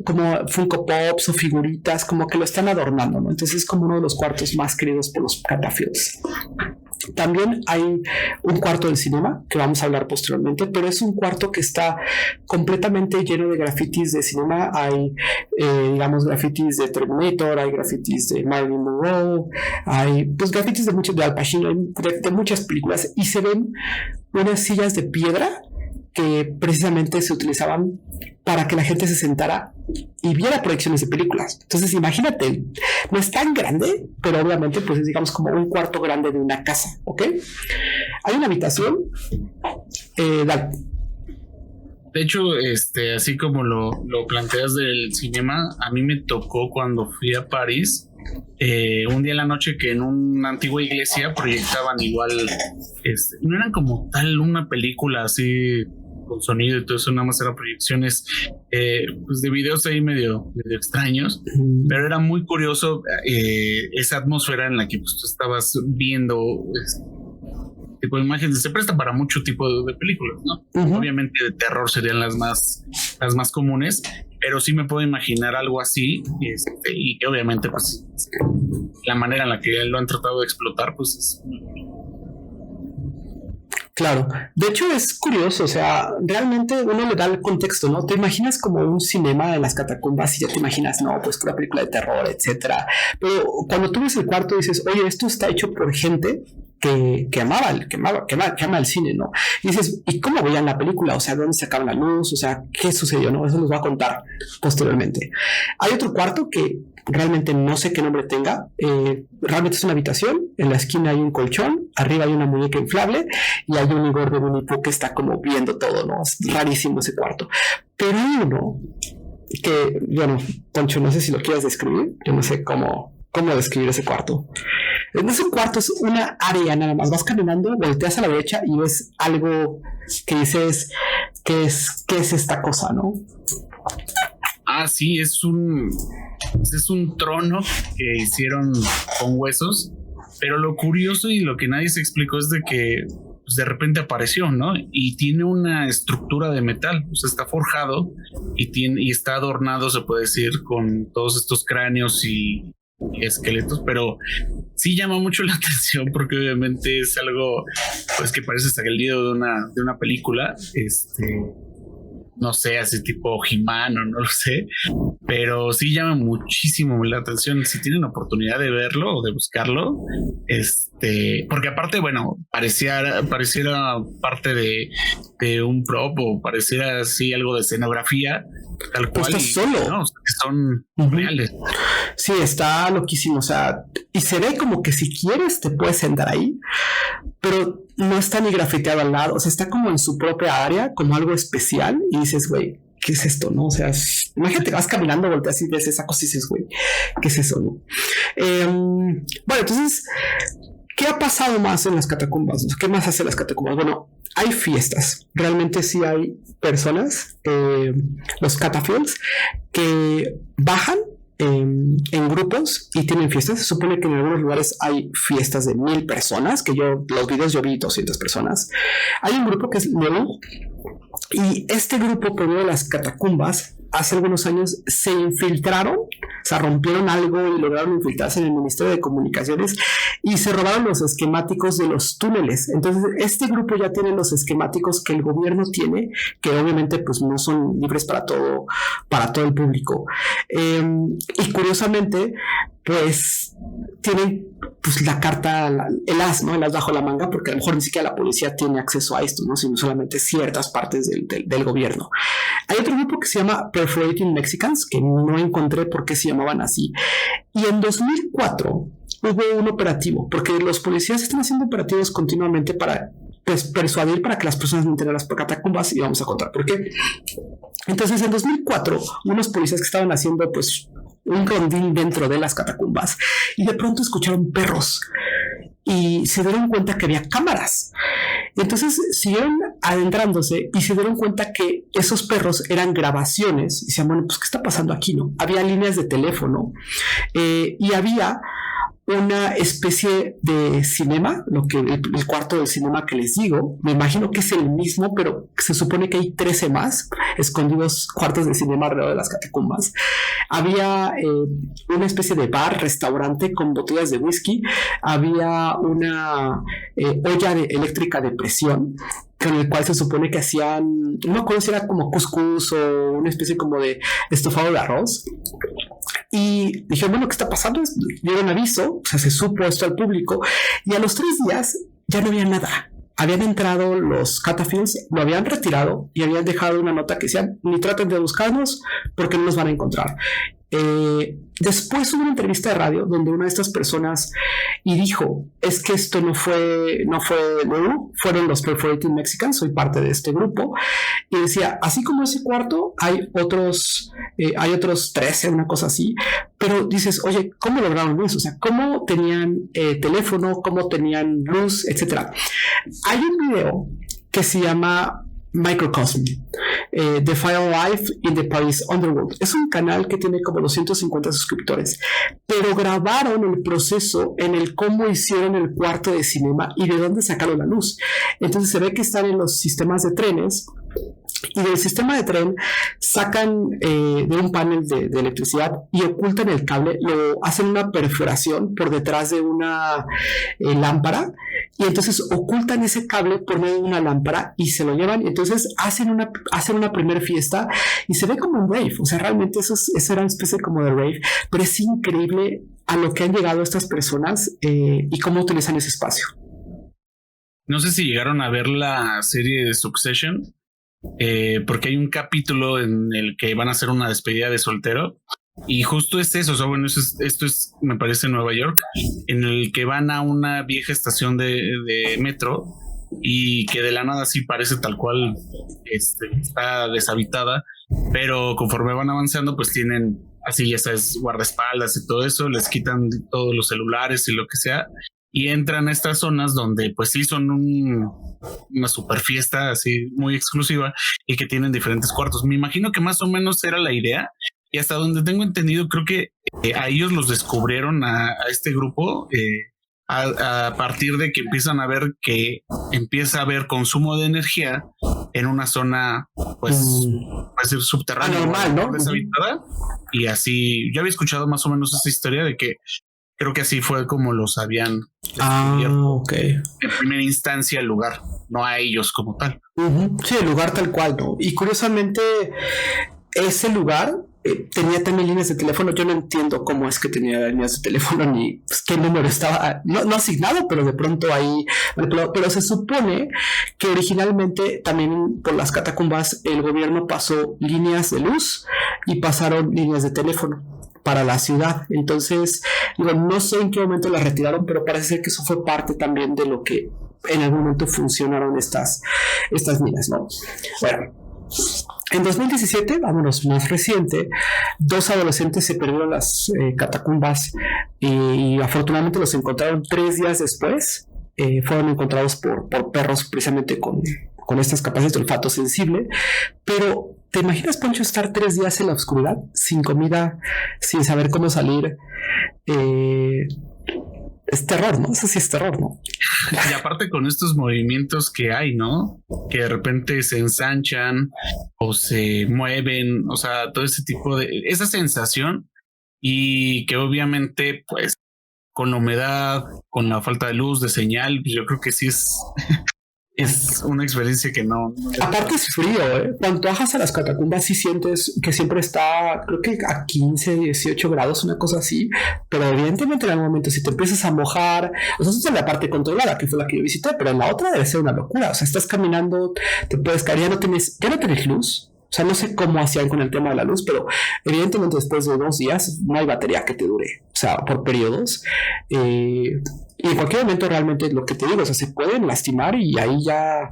como Funko Pops o figuritas, como que lo están adornando, ¿no? Entonces es como uno de los cuartos más queridos por los catafields. También hay un cuarto del cinema que vamos a hablar posteriormente, pero es un cuarto que está completamente lleno de grafitis de cinema. Hay, digamos, grafitis de Terminator, hay grafitis de Marilyn Monroe, hay pues grafitis de Al Pacino, de muchas películas, y se ven unas sillas de piedra que precisamente se utilizaban para que la gente se sentara y viera proyecciones de películas. Entonces imagínate, no es tan grande, pero obviamente pues es digamos como un cuarto grande de una casa, ¿ok? Hay una habitación, dale. De hecho, así como lo planteas del cinema, a mí me tocó cuando fui a París, un día en la noche que en una antigua iglesia proyectaban igual, no eran como tal una película así con sonido y todo eso, nada más eran proyecciones pues de videos ahí medio extraños, pero era muy curioso esa atmósfera en la que pues, tú estabas viendo tipo de imágenes. Se presta para mucho tipo de películas, ¿no? Obviamente de terror serían las más comunes, pero sí me puedo imaginar algo así, y que obviamente pues la manera en la que lo han tratado de explotar pues es... Claro, de hecho es curioso, o sea, realmente uno le da el contexto, ¿no? Te imaginas como un cinema de las catacumbas y ya te imaginas, no, pues una película de terror, etcétera. Pero cuando tú ves el cuarto dices, oye, esto está hecho por gente que ama el cine, ¿no? Y dices, ¿y cómo veían la película? O sea, ¿dónde se acaba la luz? O sea, ¿qué sucedió? ¿No? Eso nos va a contar posteriormente. Hay otro cuarto que realmente no sé qué nombre tenga. Realmente es una habitación. En la esquina hay un colchón, arriba hay una muñeca inflable y hay un Igor de Winnie Pooh que está como viendo todo, ¿no? Es rarísimo ese cuarto. Pero hay uno que, bueno, Poncho, no sé si lo quieras describir. Yo no sé cómo describir ese cuarto. En ese cuarto es una área nada más. Vas caminando, volteas a la derecha y ves algo que dices, ¿qué es esta cosa, no? Ah, sí, es un trono que hicieron con huesos, pero lo curioso y lo que nadie se explicó es de que pues, de repente apareció, ¿no? Y tiene una estructura de metal, o sea, está forjado y está adornado, se puede decir, con todos estos cráneos y esqueletos, pero sí llama mucho la atención porque obviamente es algo pues que parece salido de una película, no sé, así tipo He-Man o no lo sé, pero sí llama muchísimo la atención. Si tienen oportunidad de verlo o de buscarlo, porque aparte, bueno, pareciera parte de un prop o pareciera así algo de escenografía, tal cual. Pues está solo. No, que son reales. Sí, está loquísimo, o sea, y se ve como que si quieres te puedes sentar ahí, pero no está ni grafiteado al lado, o sea, está como en su propia área, como algo especial, y dices, güey, ¿qué es esto? ¿No? O sea, imagínate, vas caminando, volteas y ves esa cosa y dices, güey, ¿qué es eso? ¿No? Bueno, entonces, ¿qué ha pasado más en las catacumbas? ¿Qué más hace las catacumbas? Bueno, hay fiestas. Realmente sí hay personas, los catafields, que bajan en grupos y tienen fiestas. Se supone que en algunos lugares hay fiestas de 1,000 personas, que los videos yo vi 200 personas. Hay un grupo que es nuevo y este grupo, por medio de las catacumbas, hace algunos años se infiltraron sea, rompieron algo y lograron infiltrarse en el Ministerio de Comunicaciones y se robaron los esquemáticos de los túneles. Entonces, este grupo ya tiene los esquemáticos que el gobierno tiene, que obviamente pues no son libres para todo el público. Y curiosamente, pues tienen pues la carta, el as, ¿no? El as bajo la manga, porque a lo mejor ni siquiera la policía tiene acceso a esto, ¿no? Sino solamente ciertas partes del gobierno. Hay otro grupo que se llama Perforating Mexicans, que no encontré por qué se llamaban así. Y en 2004 hubo un operativo, porque los policías están haciendo operativos continuamente para pues persuadir para que las personas no entren a las catacumbas, y vamos a contar por qué. Entonces, en 2004, unos policías que estaban haciendo pues un rondín dentro de las catacumbas y de pronto escucharon perros y se dieron cuenta que había cámaras. Entonces siguieron adentrándose y se dieron cuenta que esos perros eran grabaciones y decían, bueno, pues ¿qué está pasando aquí? ¿No? Había líneas de teléfono y había una especie de cinema, lo que el cuarto del cinema que les digo, me imagino que es el mismo, pero se supone que hay 13 más escondidos cuartos de cinema alrededor de las catacumbas. Había una especie de bar, restaurante con botellas de whisky, había una olla eléctrica de presión con el cual se supone que hacían, no me acuerdo si era como cuscús o una especie como de estofado de arroz. Y dijeron, bueno, ¿qué está pasando? Dieron aviso, o sea, se supo esto al público, y a los 3 días ya no había nada. Habían entrado los cataphiles, lo habían retirado y habían dejado una nota que decía, ni traten de buscarnos porque no nos van a encontrar. Después hubo una entrevista de radio donde una de estas personas y dijo, es que esto no fueron los Perforating Mexicans, soy parte de este grupo, y decía, así como ese cuarto hay otros 13, una cosa así, pero dices, oye, ¿cómo lograron eso? O sea, ¿cómo tenían teléfono, cómo tenían luz, etcétera? Hay un video que se llama Microcosm, The Fire Life in the Paris Underworld. Es un canal que tiene como 250 suscriptores, pero grabaron el proceso en el cómo hicieron el cuarto de cinema y de dónde sacaron la luz. Entonces se ve que están en los sistemas de trenes y del sistema de tren sacan de un panel de electricidad y ocultan el cable, lo hacen una perforación por detrás de una lámpara y entonces ocultan ese cable por medio de una lámpara y se lo llevan y entonces hacen una primera fiesta y se ve como un rave, o sea, realmente eso era una especie como de rave, pero es increíble a lo que han llegado estas personas y cómo utilizan ese espacio. No sé si llegaron a ver la serie de Succession, porque hay un capítulo en el que van a hacer una despedida de soltero y justo es eso, o sea, bueno, esto es, me parece, en Nueva York, en el que van a una vieja estación de metro y que de la nada sí parece tal cual está deshabitada, pero conforme van avanzando pues tienen así, ya sabes, guardaespaldas y todo eso, les quitan todos los celulares y lo que sea y entran a estas zonas donde pues sí son una super fiesta así muy exclusiva y que tienen diferentes cuartos. Me imagino que más o menos era la idea y hasta donde tengo entendido creo que a ellos los descubrieron a este grupo a partir de que empiezan a ver que empieza a haber consumo de energía en una zona pues puede ser subterránea, normal, ¿no? Deshabitada. Y así yo había escuchado más o menos esta historia de que creo que así fue como los habían descubierto en primera instancia el lugar, no a ellos como tal. Sí, el lugar tal cual, ¿no? Y curiosamente ese lugar tenía también líneas de teléfono. Yo no entiendo cómo es que tenía líneas de teléfono ni pues, qué número estaba, no asignado, pero de pronto ahí, pero se supone que originalmente también por las catacumbas el gobierno pasó líneas de luz y pasaron líneas de teléfono para la ciudad. Entonces, digo, no sé en qué momento las retiraron, pero parece ser que eso fue parte también de lo que en algún momento funcionaron estas minas, ¿no? Bueno, en 2017, vámonos más reciente, 2 adolescentes se perdieron las catacumbas y afortunadamente los encontraron 3 días después. Fueron encontrados por perros precisamente con estas capacidades de olfato sensible, pero ¿te imaginas, Poncho, estar 3 días en la oscuridad, sin comida, sin saber cómo salir? Es terror, ¿no? Eso sí es terror, ¿no? Y aparte con estos movimientos que hay, ¿no? Que de repente se ensanchan o se mueven, o sea, todo ese tipo de... Esa sensación y que obviamente pues con la humedad, con la falta de luz, de señal, pues yo creo que sí es una experiencia que no. Aparte es frío, ¿eh? Cuando bajas a las catacumbas sí sientes que siempre está, creo que a 15, 18 grados, una cosa así, pero evidentemente en algún momento si te empiezas a mojar, o sea, eso es en la parte controlada, que fue la que yo visité, pero en la otra debe ser una locura, o sea, estás caminando, te puedes caer, ya no tienes luz. O sea, no sé cómo hacían con el tema de la luz, pero evidentemente después de 2 días no hay batería que te dure, o sea, por periodos. Y en cualquier momento realmente lo que te digo, o sea, se pueden lastimar y ahí ya,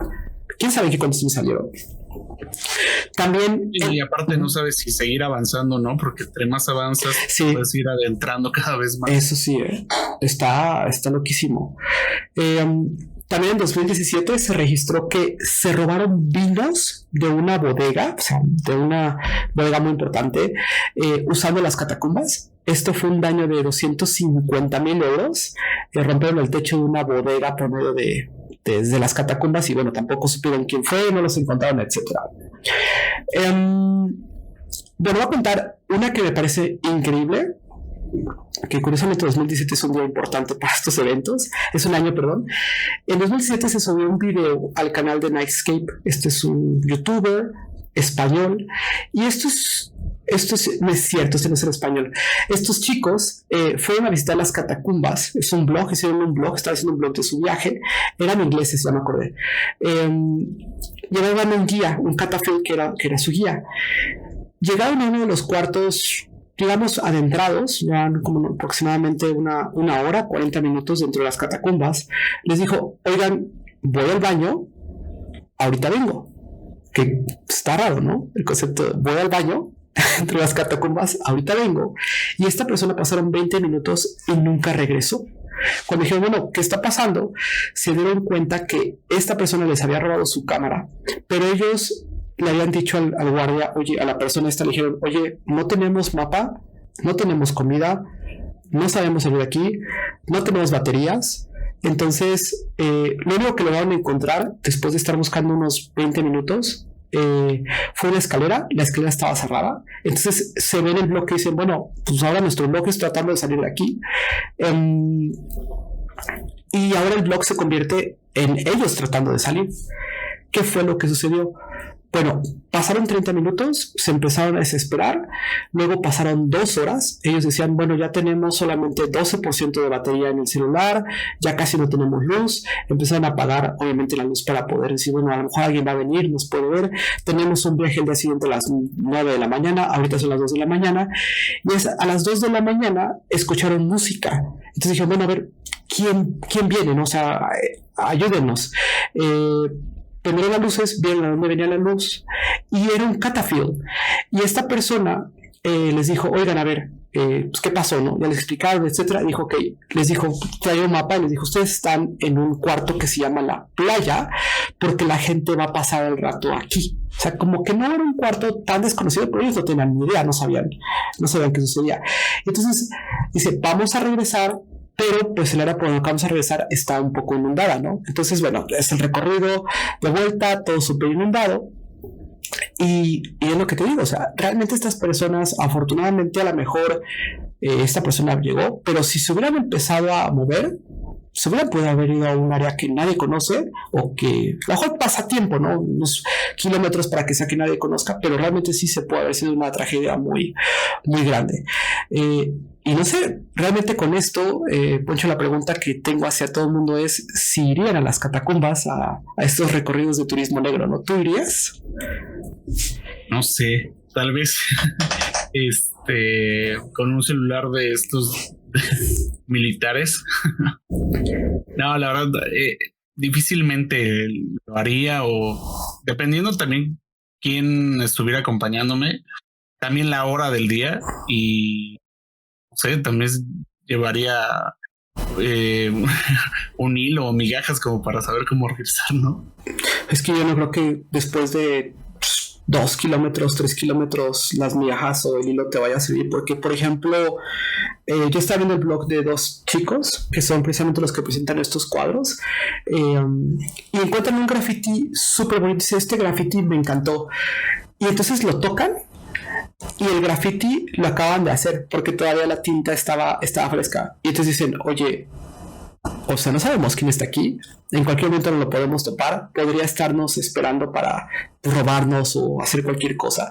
quién sabe qué condiciones salieron. También. Y aparte no sabes si seguir avanzando, ¿no? Porque entre más avanzas, puedes ir adentrando cada vez más. Eso sí, está loquísimo. También en 2017 se registró que se robaron vinos de una bodega, o sea, de una bodega muy importante, usando las catacumbas. Esto fue un daño de 250,000 euros. Rompieron el techo de una bodega por medio desde las catacumbas y bueno, tampoco supieron quién fue, no los encontraron, etc. Bueno, voy a contar una que me parece increíble, que curiosamente 2017 es un día importante para estos eventos, es un año, perdón. En 2017 se subió un video al canal de Nightscape. Este es un youtuber español y esto no es cierto, este no es el español. Estos chicos fueron a visitar las catacumbas. Es un blog, estaba haciendo un blog de su viaje. Eran ingleses, ya me acordé. Llevaban un guía, un catafield que era su guía. Llegaron a uno de los cuartos, digamos, adentrados, ya como aproximadamente una hora, 40 minutos dentro de las catacumbas. Les dijo, oigan, voy al baño, ahorita vengo. Que está raro, ¿no? El concepto de voy al baño entre las catacumbas, ahorita vengo. Y esta persona pasaron 20 minutos y nunca regresó. Cuando dijeron, bueno, ¿qué está pasando? Se dieron cuenta que esta persona les había robado su cámara, pero ellos le habían dicho al guardia, oye, a la persona esta le dijeron, oye, no tenemos mapa, no tenemos comida, no sabemos salir de aquí, no tenemos baterías. Entonces, lo único que lograron encontrar después de estar buscando unos 20 minutos fue una escalera. La escalera estaba cerrada. Entonces se ve en el blog que dicen, bueno, pues ahora nuestro blog es tratando de salir de aquí. Y ahora el blog se convierte en ellos tratando de salir. ¿Qué fue lo que sucedió? Bueno, pasaron 30 minutos, se empezaron a desesperar, luego pasaron 2 horas, ellos decían, bueno, ya tenemos solamente 12% de batería en el celular, ya casi no tenemos luz, empezaron a apagar obviamente la luz para poder decir, bueno, a lo mejor alguien va a venir, nos puede ver, tenemos un viaje el día siguiente a las 9 de la mañana, ahorita son las 2 de la mañana, y a las 2 de la mañana escucharon música, entonces dijeron, bueno, a ver, ¿quién viene? ¿No? O sea, ayúdenos. Prendieron las luces, vieron a dónde venía la luz y era un catafield. Y esta persona les dijo, oigan, a ver, pues qué pasó, ¿no? Ya les explicaron, etcétera. Dijo que les dijo, traía un mapa y les dijo, ustedes están en un cuarto que se llama la playa porque la gente va a pasar el rato aquí. O sea, como que no era un cuarto tan desconocido, pero ellos no tenían ni idea, no sabían qué sucedía. Entonces dice, vamos a regresar, pero pues el área por donde vamos a regresar está un poco inundada, ¿no? Entonces, bueno, es el recorrido de vuelta, todo súper inundado. Y es lo que te digo, o sea, realmente estas personas, afortunadamente a lo mejor esta persona llegó, pero si se hubieran empezado a mover, se hubieran podido haber ido a un área que nadie conoce o que a lo mejor pasa tiempo, ¿no? Unos kilómetros para que sea que nadie conozca, pero realmente sí se puede haber sido una tragedia muy, muy grande. Y no sé, realmente con esto, Poncho, la pregunta que tengo hacia todo el mundo es si irían a las catacumbas, a estos recorridos de turismo negro, ¿no? ¿Tú irías? No sé, tal vez con un celular de estos militares. No, la verdad, difícilmente lo haría, o dependiendo también quién estuviera acompañándome, también la hora del día, y no sé, también llevaría un hilo o migajas como para saber cómo regresar, ¿no? Es que yo no creo que después de 2 kilómetros, 3 kilómetros, las migajas o el hilo te vaya a servir, porque, por ejemplo, yo estaba viendo el blog de 2 chicos que son precisamente los que presentan estos cuadros, y encuentran un graffiti súper bonito. Dice, este graffiti me encantó, y entonces lo tocan y el graffiti lo acaban de hacer porque todavía la tinta estaba fresca. Y entonces dicen, oye, o sea, no sabemos quién está aquí. En cualquier momento no lo podemos topar. Podría estarnos esperando para robarnos o hacer cualquier cosa.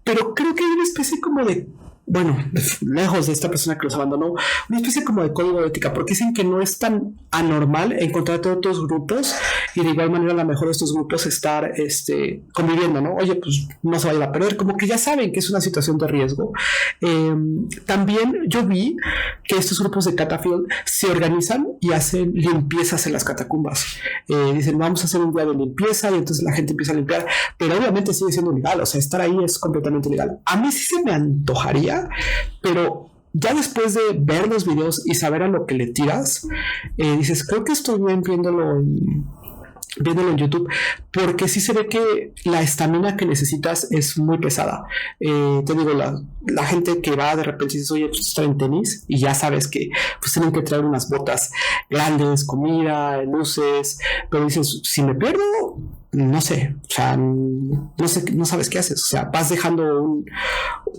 Pero creo que hay una especie como de, bueno, lejos de esta persona que los abandonó, una especie como de código de ética, porque dicen que no es tan anormal encontrar todos estos grupos y de igual manera a lo mejor estos grupos estar conviviendo, ¿no? Oye, pues no se vayan a perder, como que ya saben que es una situación de riesgo. También yo vi que estos grupos de Catafield se organizan y hacen limpiezas en las catacumbas. Dicen, vamos a hacer un día de limpieza y entonces la gente empieza a limpiar, pero obviamente sigue siendo ilegal, o sea, estar ahí es completamente ilegal. A mí sí se me antojaría, pero ya después de ver los videos y saber a lo que le tiras, dices, creo que estoy bien viéndolo en YouTube, porque sí se ve que la estamina que necesitas es muy pesada. Te digo, la gente que va de repente dices, oye, pues está en tenis y ya sabes que pues tienen que traer unas botas grandes, comida, luces, pero dices, si me pierdo, no sé, o sea, no sé, no sabes qué haces, o sea, vas dejando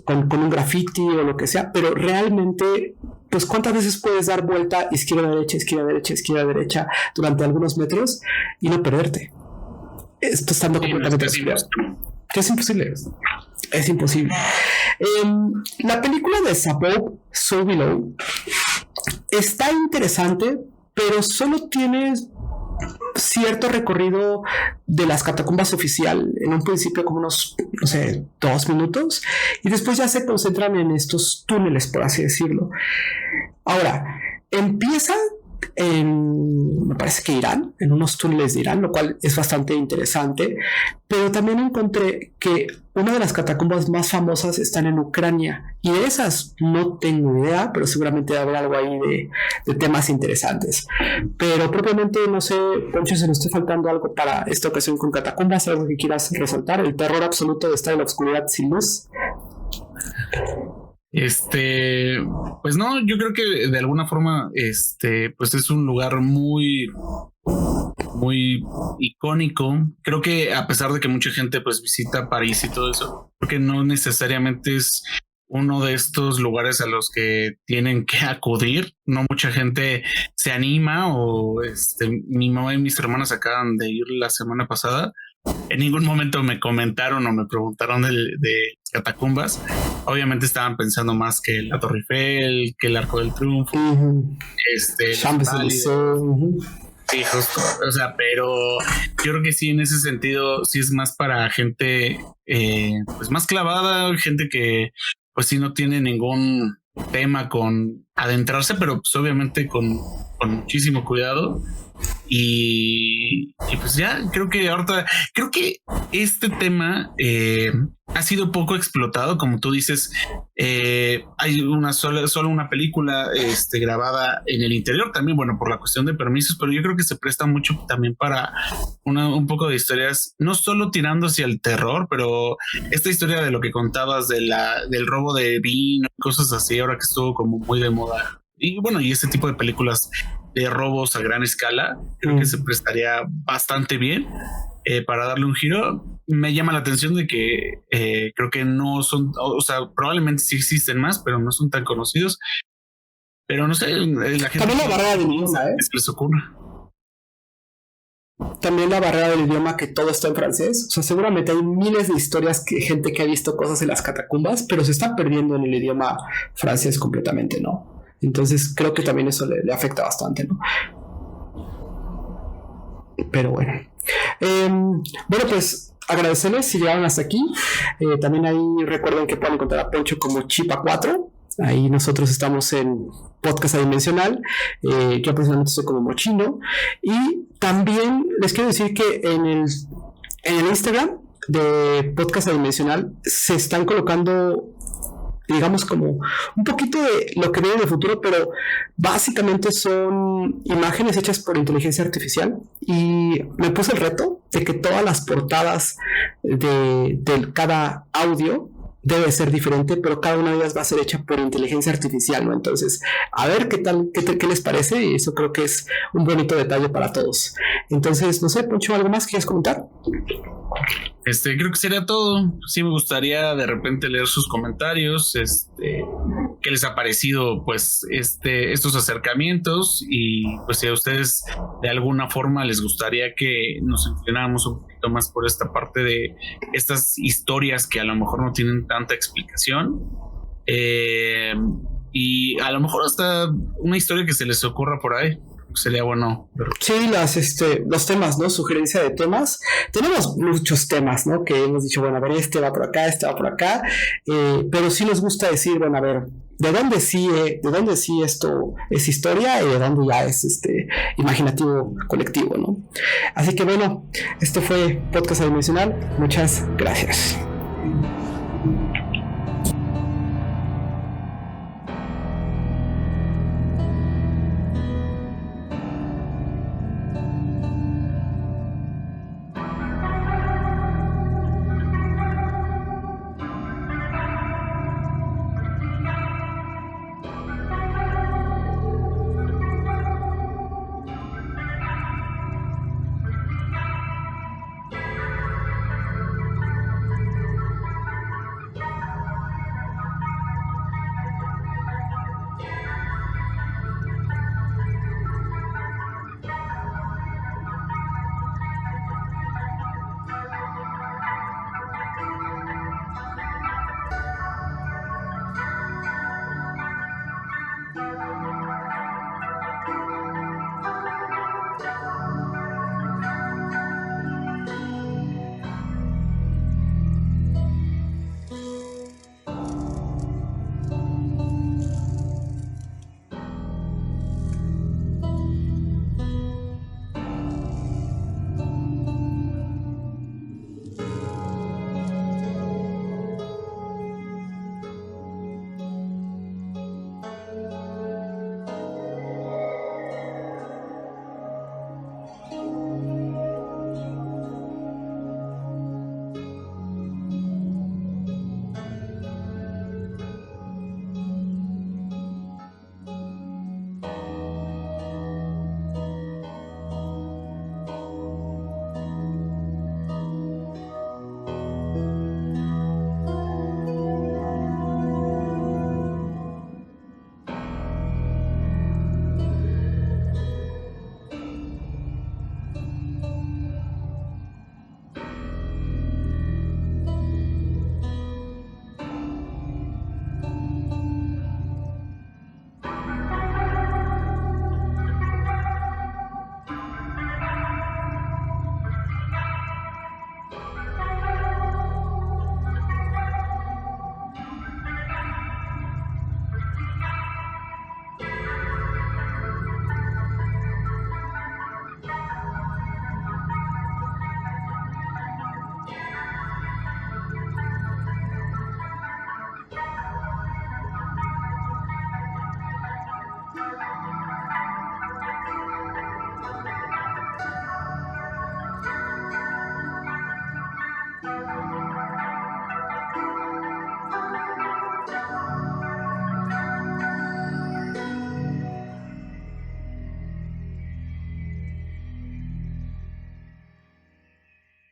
con un graffiti o lo que sea, pero realmente, pues cuántas veces puedes dar vuelta izquierda, derecha, izquierda, derecha, izquierda, derecha durante algunos metros y no perderte. Esto estando completamente descuidado. Es imposible. Es imposible. La película de Above, So Below está interesante, pero solo tiene cierto recorrido de las catacumbas oficial, en un principio como unos, no sé, 2 minutos, y después ya se concentran en estos túneles, por así decirlo. Ahora, empieza me parece que Irán, en unos túneles de Irán, lo cual es bastante interesante, pero también encontré que una de las catacumbas más famosas están en Ucrania, y de esas no tengo idea, pero seguramente debe haber algo ahí de temas interesantes. Pero propiamente, no sé, Poncho, se nos está faltando algo para esta ocasión con catacumbas, algo que quieras resaltar, el terror absoluto de estar en la oscuridad sin luz. Pues no, yo creo que de alguna forma, pues es un lugar muy, muy icónico. Creo que a pesar de que mucha gente pues visita París y todo eso, creo que no necesariamente es uno de estos lugares a los que tienen que acudir. No mucha gente se anima o mi mamá y mis hermanas acaban de ir la semana pasada. En ningún momento me comentaron o me preguntaron de catacumbas. Obviamente estaban pensando más que la Torre Eiffel, que el Arco del Triunfo, Champs-Élysées. Sí, justo. O sea, pero yo creo que sí, en ese sentido, sí es más para gente pues más clavada, gente que pues sí no tiene ningún tema con adentrarse, pero pues obviamente con muchísimo cuidado. Y pues ya creo que este tema ha sido poco explotado, como tú dices. Hay solo una película grabada en el interior también, bueno, por la cuestión de permisos, pero yo creo que se presta mucho también para un poco de historias, no solo tirando hacia el terror, pero esta historia de lo que contabas del robo de vino, cosas así, ahora que estuvo como muy de moda. Y bueno, y este tipo de películas de robos a gran escala, creo que se prestaría bastante bien para darle un giro. Me llama la atención de que creo que no son, o sea, probablemente sí existen más, pero no son tan conocidos. Pero no sé, la gente... También la barrera del idioma, les ocurra. También la barrera del idioma, que todo está en francés. O sea, seguramente hay miles de historias gente que ha visto cosas en las catacumbas, pero se está perdiendo en el idioma francés completamente, ¿no? Entonces creo que también eso le afecta bastante, ¿no? Pero bueno. Bueno, pues agradecerles si llegaron hasta aquí. También ahí recuerden que pueden encontrar a Poncho como Chipa4. Ahí nosotros estamos en Podcast Adimensional. Yo personalmente estoy como Mochino. Y también les quiero decir que en el Instagram de Podcast Adimensional se están colocando, digamos, como un poquito de lo que viene en el futuro, pero básicamente son imágenes hechas por inteligencia artificial, y me puse el reto de que todas las portadas de cada audio debe ser diferente, pero cada una de ellas va a ser hecha por inteligencia artificial, ¿no? Entonces, a ver qué les parece, y eso creo que es un bonito detalle para todos. Entonces, no sé, Poncho, ¿algo más quieres comentar? Creo que sería todo. Sí, me gustaría de repente leer sus comentarios, qué les ha parecido, pues, estos acercamientos, y pues si a ustedes de alguna forma les gustaría que nos inclináramos un poquito más por esta parte de estas historias que a lo mejor no tienen tanta explicación, y a lo mejor hasta una historia que se les ocurra por ahí. Sería bueno. Sí, los temas, ¿no? Sugerencia de temas. Tenemos muchos temas, ¿no? Que hemos dicho, bueno, a ver, este va por acá, este va por acá. Pero sí nos gusta decir, bueno, a ver, ¿de dónde sí esto es historia y de dónde ya es imaginativo colectivo, ¿no? Así que bueno, esto fue Podcast Adimensional. Muchas gracias.